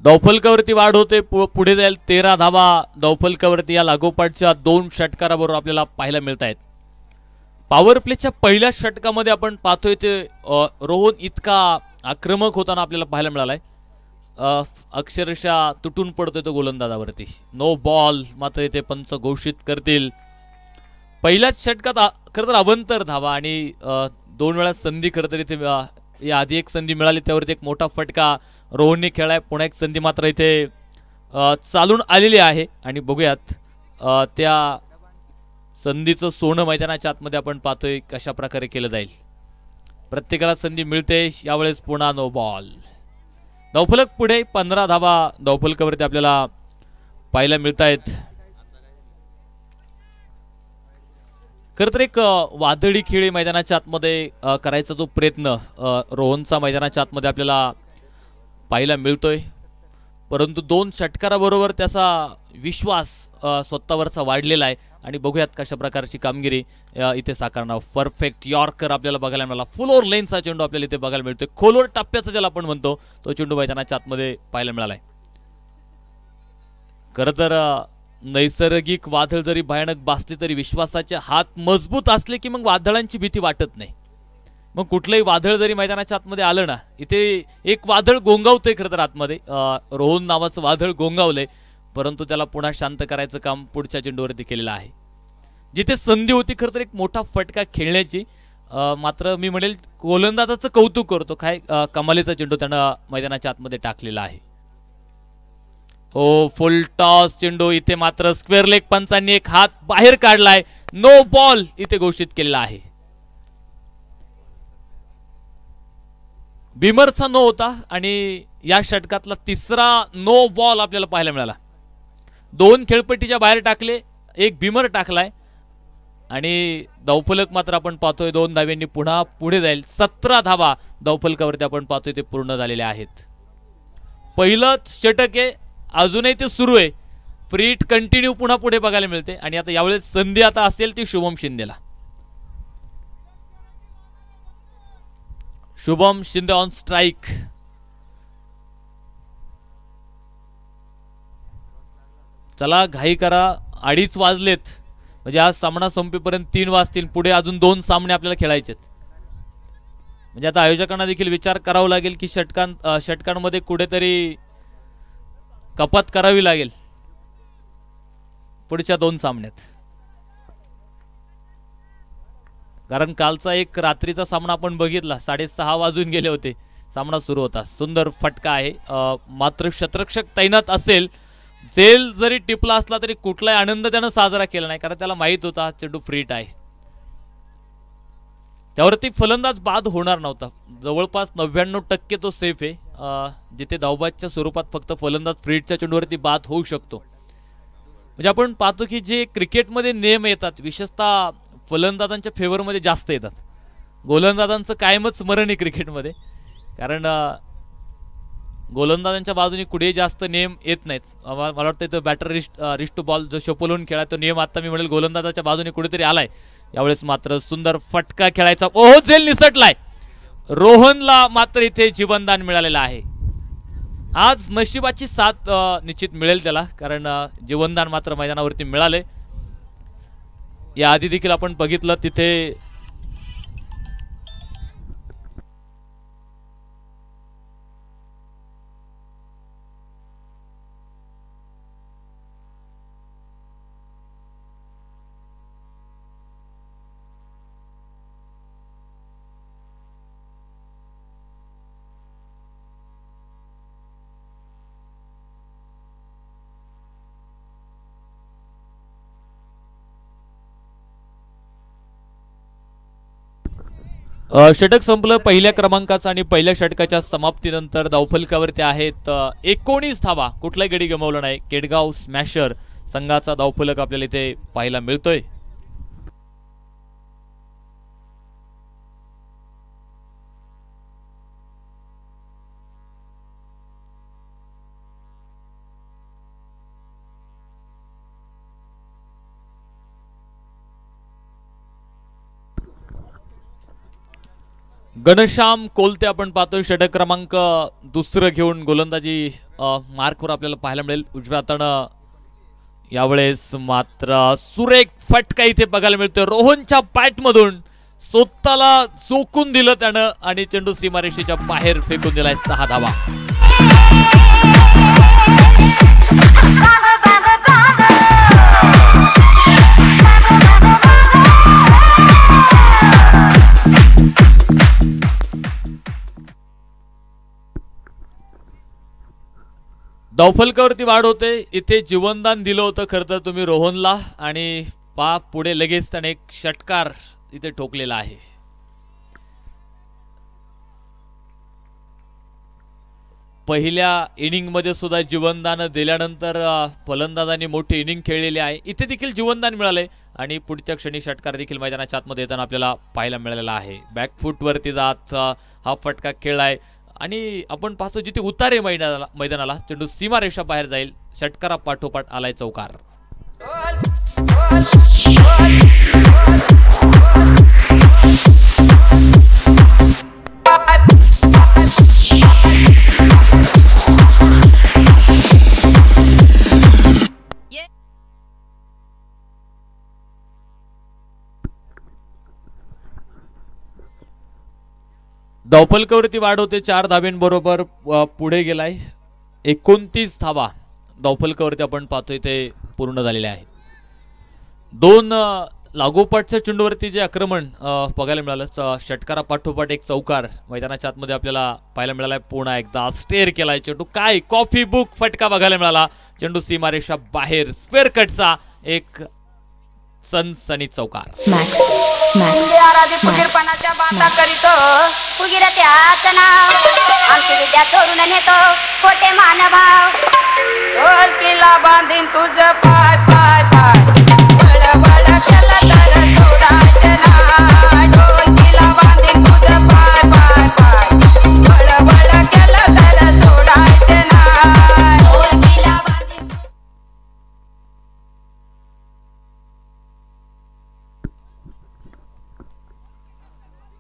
धावफलकावरती वाढ होते. पुढे जाईल 13 धावा धावफलकावरती या लागोपाठच्या 2 षटकाराबरोबर आपल्याला पाहायला मिळत आहेत. पॉवर प्लेच्या पहिल्या षटकामध्ये आपण पाहतोय ते रोहन इतका आक्रमक होताना आपल्याला पाहायला मिळालाय. अक्षरशः तुटून पडतोय तो गोलंदाजावरती. नो बॉल मात्र इथे पंच घोषित करतील. पहिल्याच षटकात खरं तर अवंतर धावा आणि 2 वेळा संधी खरं तर इथे या आधी एक संधी मिळाली त्यावरती एक मोठा फटका रोहनने खेळाय. पुन्हा एक संधी मात्र इथे चालून आलेली आहे आणि बघूयात त्या संधीचं सोनं मैदानाच्या आतमध्ये आपण पाहतोय कशा प्रकारे केलं जाईल. प्रत्येकाला संधी मिळते. यावेळेस पुन्हा नो बॉल. धावफलक पुढे 15 धावा धावफलकावरती आपल्याला पाहायला मिळत आहेत. खरं तर एक वादळी खेळ मैदानाच्या आतमध्ये करायचा जो प्रयत्न रोहनचा मैदानाच्या आतमध्ये आपल्याला पाहायला मिळतोय, परंतु 2 षटकाराबरोबर त्याचा विश्वास स्वतःवरचा वाढलेला आहे आणि बघूयात कशा प्रकारची कामगिरी इथे साकारणार. परफेक्ट यॉर्कर आपल्याला बघायला मिळाला. फुल ओव्हर लेनचा चेंडू आपल्याला इथे बघायला मिळतोय. खोलवर टप्प्याचा ज्याला आपण म्हणतो तो चेंडू मैदानाच्या आतमध्ये पाहायला मिळालाय. खरं तर नैसर्गिक वादळ जरी भयानक बासले तरी विश्वासाचे हात मजबूत असले की मग वादळांची भीती वाटत नाही. मग कुठलंही वादळ जरी मैदानाच्या आतमध्ये आलं ना, इथे एक वादळ गोंगावतंय खरं तर आतमध्ये. रोहन नावाचं वादळ गोंगावलंय, परंतु त्याला पुन्हा शांत करायचं काम पुढच्या चेंडूवरती केलेलं आहे. जिथे संधी होती खरं तर एक मोठा फटका खेळण्याची, मात्र मी म्हणेल गोलंदाजाचं कौतुक करतो. काय कमालीचा चेंडू त्यानं मैदानाच्या आतमध्ये टाकलेला आहे. हो, फुल टॉस चेंडू. इथे मात्र स्क्वेअर लेग पंचांनी एक हात बाहेर काढलाय. नो बॉल इथे घोषित केलेला आहे. बिमरचा नो होता आणि या षटकातला तिसरा नो बॉल आपल्याला पाहायला मिळाला. 2 खेळपट्टीच्या बाहेर टाकले, एक बिमर टाकलाय आणि धावफलक मात्र आपण पाहतोय 2 धाव्यांनी पुन्हा पुढे जाईल. 17 धावा धावफलकावरती आपण पाहतोय ते पूर्ण झालेले आहेत. पहिलं षटक आहे, अजूनही ते सुरू आहे. फ्रीट कंटिन्यू पुन्हा पुढे बघायला मिळते आणि आता यावेळेस संधी आता असेल ती शुभम शिंदेला. Shubham Shinde on strike. चला घाई करा, 2:30 वाजलेत म्हणजे आज सामना संपेपर्यंत 3 वाजतील. पुढे अजून 2 सामने आपल्याला खेळायचेत. म्हणजे आता आयोजकांना देखील विचार करावा लागेल की षटकांमध्ये कुठेतरी कपात करावी लागेल पुढच्या 2 सामन्यात. कारण कालचा एक रात्रीचा सामना आपण बघितला, 6:30 वाजून गेले होते. सामना सुरू होता. सुंदर फटका आहे, मात्र शतरक्षक तैनात असेल, झेल जरी टिपला असला तरी कुठलाही आनंद त्यानं साजरा केला नाही, कारण त्याला माहित होता चेंडू फ्रीट आहे. त्यावरती फलंदाज बाद होणार नव्हता. जवळपास 99% तो सेफ आहे. जिथे धावबादच्या स्वरूपात फक्त फलंदाज फ्रीटच्या चेंडूवरती बाद होऊ शकतो. म्हणजे आपण पाहतो की जे क्रिकेटमध्ये नियम येतात विशेषतः फलंदाजांच्या फेवरमध्ये जास्त येतात. गोलंदाजांचं कायमच स्मरण आहे क्रिकेटमध्ये, कारण गोलंदाजांच्या बाजूने कुठेही जास्त नियम येत नाहीत. मला वाटतं तो बॅटर रिस्ट टू बॉल जो शपोलून खेळा तो नियम आता मी म्हणेल गोलंदाजाच्या बाजूने कुठेतरी आलाय. यावेळेस मात्र सुंदर फटका खेळायचा. ओहो, झेल निसटलाय. रोहनला मात्र इथे जीवनदान मिळालेलं आहे. आज नशिबाची साथ निश्चित मिळेल त्याला, कारण जीवनदान मात्र मैदानावरती मिळाले. या आधी देखील आपण बघितलं तिथे षटक संपलं पहिल्या क्रमांकाचं आणि पहिल्या षटकाच्या समाप्तीनंतर धावफलकावरती आहेत 19 धावा. कुठलाही गडी गमावला नाही. केडगाव स्मॅशर संघाचा धावफलक आपल्याला इथे पाहायला मिळतोय. घनश्याम कोलते आपण पाहतोय षटक क्रमांक दुसरं घेऊन गोलंदाजी मार्कवर आपल्याला पाहायला मिळेल उजव्या हातानं. यावेळेस मात्र सुरेख फटका इथे बघायला मिळतोय. रोहनच्या बॅटमधून स्वतःला चोकून दिलं त्यानं आणि चेंडू सीमारेषेच्या बाहेर फेकून दिलाय. 6 धावा. धावफलकावरती वाढ होते. इथे जीवनदान दिलं होतं खरं तर तुम्ही रोहनला, आणि पुढे लगेच त्याने एक षटकार इथे ठोकलेला आहे. पहिल्या इनिंग मध्ये सुद्धा जीवनदान दिल्यानंतर फलंदाजांनी मोठी इनिंग खेळलेली आहे. इथे देखील जीवनदान मिळाले आणि पुढच्या क्षणी षटकार देखील मैदानाच्या आतमध्ये येताना आपल्याला पाहायला मिळालेला आहे. बॅकफूट वरती जात हा फटका खेळलाय आणि आपण पाहतो जिथे उतारे मैदानाला चेंडू सीमारेषा बाहेर जाईल. षटकारा पाठोपाठ आलाय चौकार. धावफलकावरती वाढ होते. 4 धाब्यांबरोबर पुढे गेलाय. 29 धावा धावफलकावरती आपण पाहतोय ते पूर्ण झालेले आहेत. 2 लागोपाठच्या चेंडूवरती जे आक्रमण बघायला मिळालं, षटकारा पाठोपाठ एक चौकार मैदानाच्या आतमध्ये आपल्याला पाहायला मिळालाय. पुन्हा एकदा स्टेअर केलाय चेंडू. काय कॉफी बुक फटका बघायला मिळाला. चेंडू सीमारेषा बाहेर. स्क्वेअर कटचा एक सनसनी चौकार. फकीरपणाच्या बाता करीत फुगीर त्याच नाव आमची विद्या चोरून नेतो खोटे मानभाव. ढोलकीला बांधीन तुझं पाय पाय पाय वळ वळ केलं तर सोडायचं नाही. ढोलकीला बांधीन तुझं पाय पाय पाय वळ वळ केलं तर सोडायचं नाही. ढोलकीला बांधीन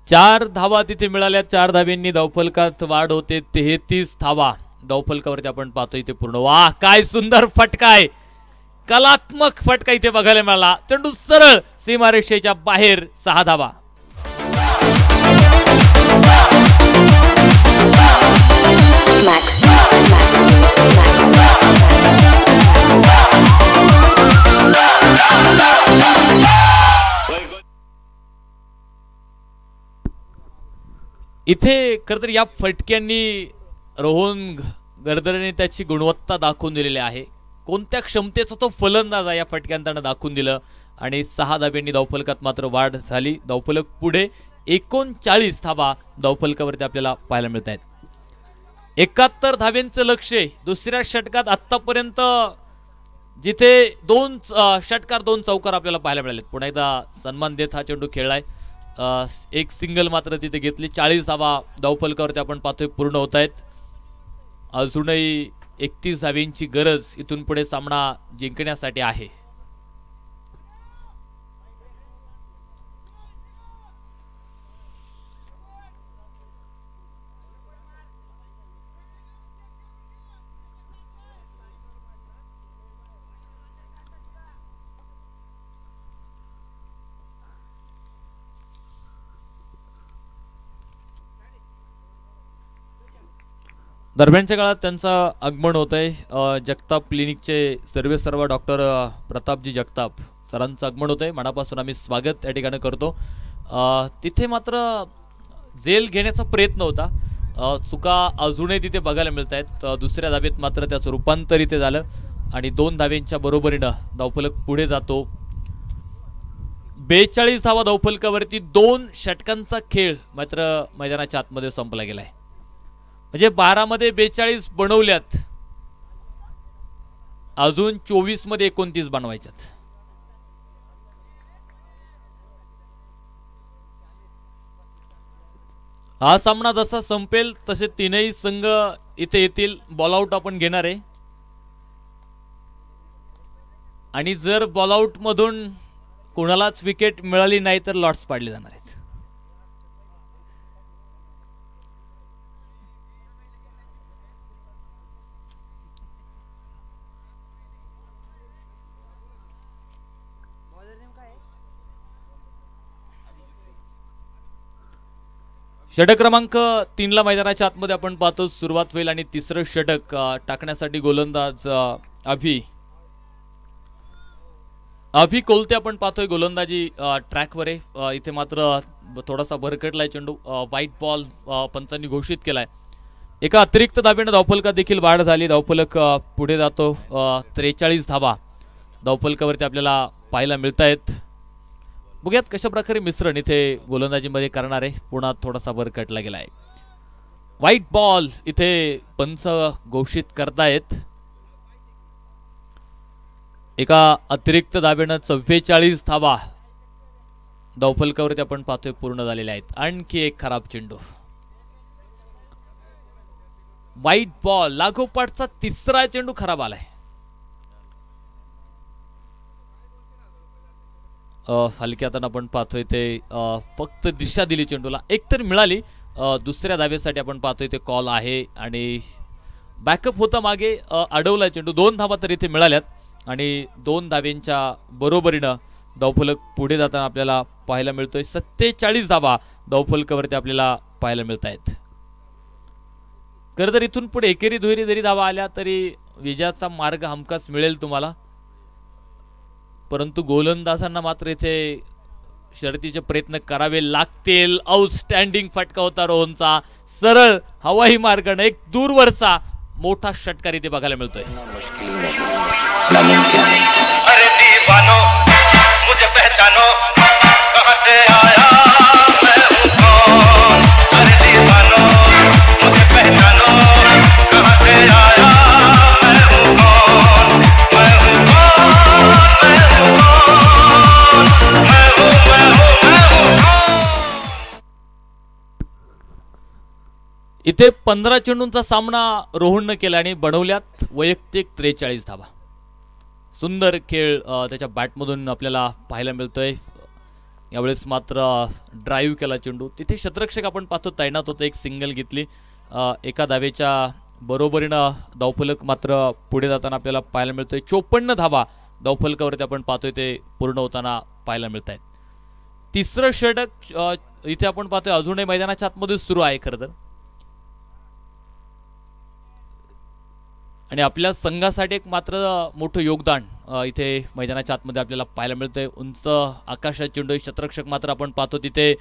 4 धावा तिथे मिळाल्या. 4 धाब्यांनी धावफलकात वाढ होते. 33 धावा धावफलकावरती आपण पाहतो इथे पूर्ण. वाह, काय सुंदर फटका आहे. कलात्मक फटका इथे बघायला मिळाला. चेंडू सरळ सीमारेषेच्या बाहेर. 6 धावा. इथे खरं तर या फटक्यांनी रोहन गरदरेने त्याची गुणवत्ता दाखवून दिलेली आहे. कोणत्या क्षमतेचा तो फलंदाज आहे या फटक्यानं त्यानं दाखवून दिलं आणि 6 धाब्यांनी धावफलकात मात्र वाढ झाली. धावफलक पुढे 39 धावा धावफलकावरती आपल्याला पाहायला मिळत आहेत. 71 धाब्यांचं लक्ष्य दुसऱ्या षटकात आतापर्यंत जिथे 2 षटकार 2 चौकार आपल्याला पाहायला मिळालेत. पुन्हा एकदा सन्मान देत हा चेंडू खेळलाय. एक सिंगल मात्र तिथे घेतली. 40 धावा धावफलकावरती आपण पाहतोय पूर्ण होत आहेत. अजूनही 31 धाव्यांची गरज इथून पुढे सामना जिंकण्यासाठी आहे. दरम्यानच्या काळात त्यांचं आगमन होत आहे. जगताप क्लिनिकचे सर्व डॉक्टर प्रतापजी जगताप सरांचं आगमन होत आहे. मनापासून आम्ही स्वागत या ठिकाणी करतो. तिथे मात्र जेल घेण्याचा प्रयत्न होता. चुका अजूनही तिथे बघायला मिळत आहेत. दुसऱ्या धावेत मात्र त्याचं रूपांतर इथे झालं आणि 2 धाव्यांच्या बरोबरीनं धावफलक पुढे जातो. 42 धावा धावफलकावरती 2 षटकांचा खेळ मात्र मैदानाच्या आतमध्ये संपला गेलाय. म्हणजे 12 मध्ये 42 बनवल्यात, अजून 24 मध्ये 29 बनवायच्यात. हा सामना जसा संपेल तसे तीनही संघ इथे येतील. बॉल आउट आपण घेणार आहे आणि जर बॉल आउट मधून कोणालाच विकेट मिळाली नाही तर लॉट्स पाडले जाणार आहेत. षटक क्रमांक 3 ला मैदानाच्या आतमध्ये आपण पाहतो सुरुवात होईल आणि तिसरं षटक टाकण्यासाठी गोलंदाज अभि कोलते आपण पाहतोय. गोलंदाजी ट्रॅकवर आहे. इथे मात्र थोडासा भरकटलाय चेंडू. व्हाईट बॉल पंचांनी घोषित केलाय. एका अतिरिक्त धाब्याने धावफलकात देखील वाढ झाली. धावफलक पुढे जातो. 43 धावा धावफलकावरती आपल्याला पाहायला मिळत आहेत. बघूयात कशा प्रकारे मिश्रण इथे गोलंदाजीमध्ये करणार आहे. पुन्हा थोडासा भरकटला गेलाय. व्हाईट बॉल इथे पंच घोषित करतायत. एका अतिरिक्त धाब्यानं 44 धावा धावफलकावरती आपण पाहतोय पूर्ण झालेल्या आहेत. आणखी एक खराब चेंडू. व्हाईट बॉल लागोपाठचा तिसरा चेंडू खराब आलाय. हलक्या हाताने आपण पाहतोय ते फक्त दिशा दिली चेंडूला. एक तर मिळाली. दुसऱ्या धावेसाठी आपण पाहतोय ते कॉल आहे आणि बॅकअप होता मागे. अडवला चेंडू. 2 धावा तर इथे मिळाल्यात आणि 2 धाव्यांच्या बरोबरीनं धावफलक पुढे जाताना आपल्याला पाहायला मिळतोय. 47 धावा धावफलकावरती आपल्याला पाहायला मिळत आहेत. खरं तर इथून पुढे एकेरी दुहेरी जरी धावा आल्या तरी विजयाचा मार्ग हमखास मिळेल तुम्हाला. परंतु गोलंदाजांना मात्र इथे शर्यतीचे प्रयत्न करावे लागतील. आउटस्टँडिंग फटका होता रोहनचा. सरळ हवाई मार्गाने एक दूरवरचा मोठा षटकार इथे बघायला मिळतोय. अरे दीवानो मुझे पहचानो कहां से आया मैं हूं कौन. अरे दीवानो मुझे पहचानो कहां से आया मैं हूं कौन. मैं हूं कौन मैं हूं कौन मैं हूं कौन. इथे 15 चेंडूंचा सामना रोहननं केला आणि बनवल्यात वैयक्तिक 43 धावा. सुंदर खेळ त्याच्या बॅटमधून आपल्याला पाहायला मिळतोय. यावेळेस मात्र ड्राईव्ह केला चेंडू. तिथे क्षेत्ररक्षक आपण पाहतो तैनात होतं. एक सिंगल घेतली. एका धावेच्या बरोबरीनं धावफलक मात्र पुढे जाताना आपल्याला पाहायला मिळतोय. 54 धावा धावफलकावरती आपण पाहतोय ते पूर्ण होताना पाहायला मिळत आहेत. तिसरं षटक इथे आपण पाहतोय अजूनही मैदानाच्या आतमध्ये सुरू आहे खरं तर. आणि आपल्या संघासाठी एक मात्र मोठं योगदान इथे मैदानाच्या आतमध्ये आपल्याला पाहायला मिळतंय. उंच आकाशात चेंडू. क्षेत्ररक्षक मात्र आपण पाहतो तिथे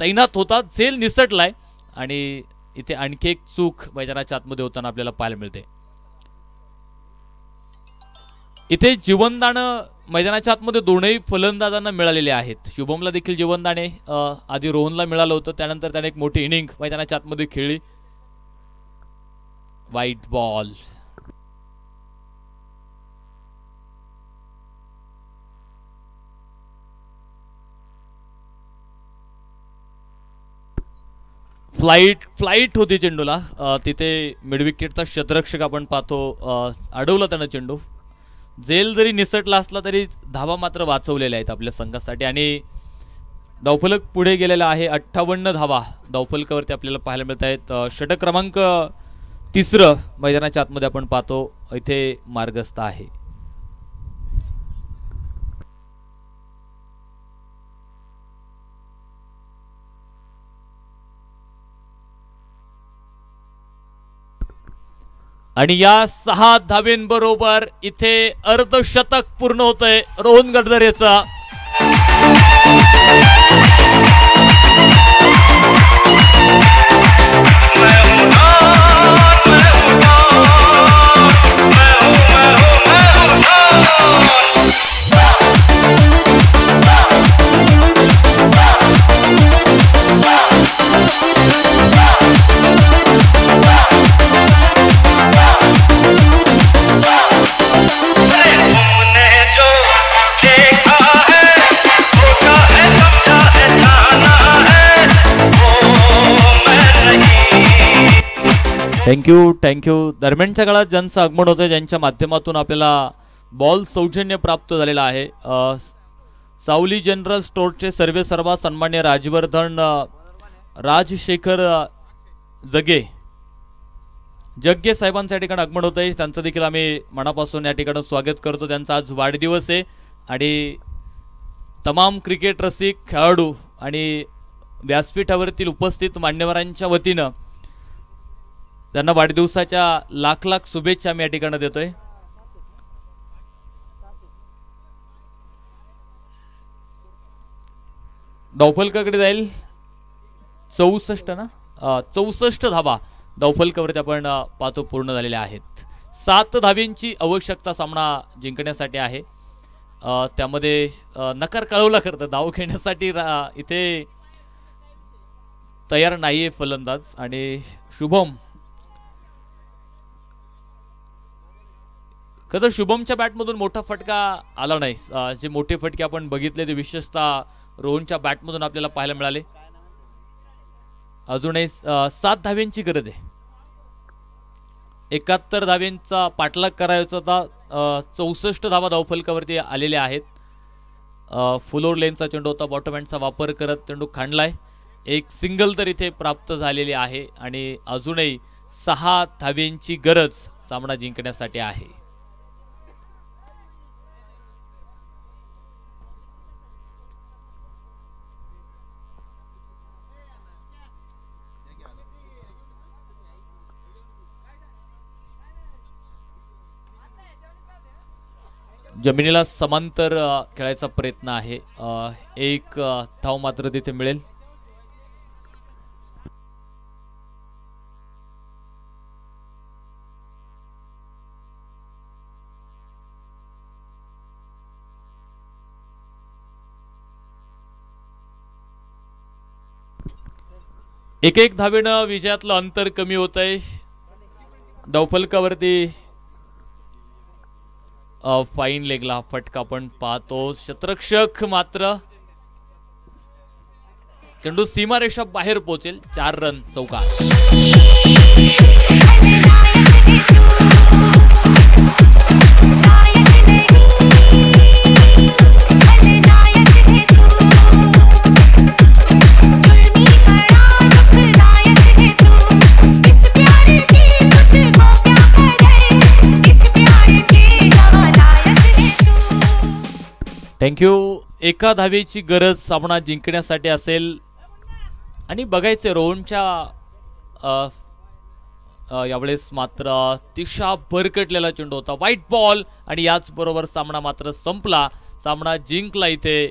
तैनात होता. झेल निसटलाय आणि इथे आणखी एक चूक मैदानाच्या आतमध्ये होताना आपल्याला पाहायला मिळते. इथे जीवनदान मैदानाच्या आतमध्ये दोनही फलंदाजांना मिळालेले आहेत. शुभमला देखील जीवनदाने आधी रोहनला मिळालं होतं, त्यानंतर त्याने एक मोठी इनिंग मैदानाच्या आतमध्ये खेळली. White ball. फ्लाईट होती चेंडूला. तिथे मिडविकेटचा क्षेत्ररक्षक आपण पाहतो अडवला त्यानं चेंडू. जेल जरी निसटला असला तरी धावा मात्र वाचवलेल्या आहेत आपल्या संघासाठी आणि धावफलक पुढे गेलेला आहे. 58 धावा धावफलकावरती आपल्याला पाहायला मिळत आहेत. षटक क्रमांक 3 मैदानाच्या आतमध्ये आपण पाहतो इथे मार्गस्थ आहे. आणि या 6 धावेंबरोबर इथे अर्धशतक पूर्ण होतंय रोहन गडदरेचा. थँक्यू. दरम्यानच्या काळात ज्यांचं आगमन होतं ज्यांच्या माध्यमातून आपल्याला बॉल सौजन्य प्राप्त झालेला आहे. सावली जनरल स्टोअरचे सर्वेसर्वा सन्मान्य राजवर्धन राजशेखर जग्गे साहेबांचं या ठिकाणी आगमन होत आहे. त्यांचं देखील आम्ही मनापासून या ठिकाणी स्वागत करतो. त्यांचा आज वाढदिवस आहे आणि तमाम क्रिकेट रसिक खेळाडू आणि व्यासपीठावरील उपस्थित मान्यवरांच्या वतीनं त्यांना वाढदिवसाच्या लाख शुभेच्छा आम्ही या ठिकाणी देतोय. धावफलकाकडे जाईल 64 ना 64 धावा धावफलकावरती आपण पाहतो पूर्ण झालेल्या आहेत. 7 धाव्यांची आवश्यकता सामना जिंकण्यासाठी आहे. त्यामध्ये नकार कळवला करतं धाव खेळण्यासाठी इथे तयार नाहीये फलंदाज आणि शुभम खरं शुभमच्या बॅटमधून मोठा फटका आला नाही. जे मोठे फटके आपण बघितले ते विशेषतः रोहनच्या बॅटमधून आपल्याला पाहायला मिळाले. अजूनही 7 धाव्यांची गरज आहे. 71 धाव्यांचा पाठलाग करायचा होता. 64 धावा धावफलकावरती आलेल्या आहेत. फुलोर लेनचा चेंडू होता. बॉटम हँडचा वापर करत चेंडू खांडलाय. एक सिंगल तर इथे प्राप्त झालेली आहे आणि अजूनही 6 धाव्यांची गरज सामना जिंकण्यासाठी आहे. जमिनीला समांतर खेळायचा प्रयत्न आहे. एक धाव मात्र तिथे मिळेल. एक धावेनं विजयातलं अंतर कमी होत आहे. धावफलकावरती फाईन लेगला फटका आपण पाहतो. क्षेत्ररक्षक मात्र चेंडू सीमारेषा बाहेर पोहोचेल. 4 रन चौकार. थँक्यू. एका धावेची गरज सामना जिंकण्यासाठी असेल आणि बघायचे रोहनच्या यावेळेस मात्र दिशा भरकटलेला चेंडू होता. व्हाईट बॉल आणि याच बरोबर सामना मात्र संपला. सामना जिंकला इथे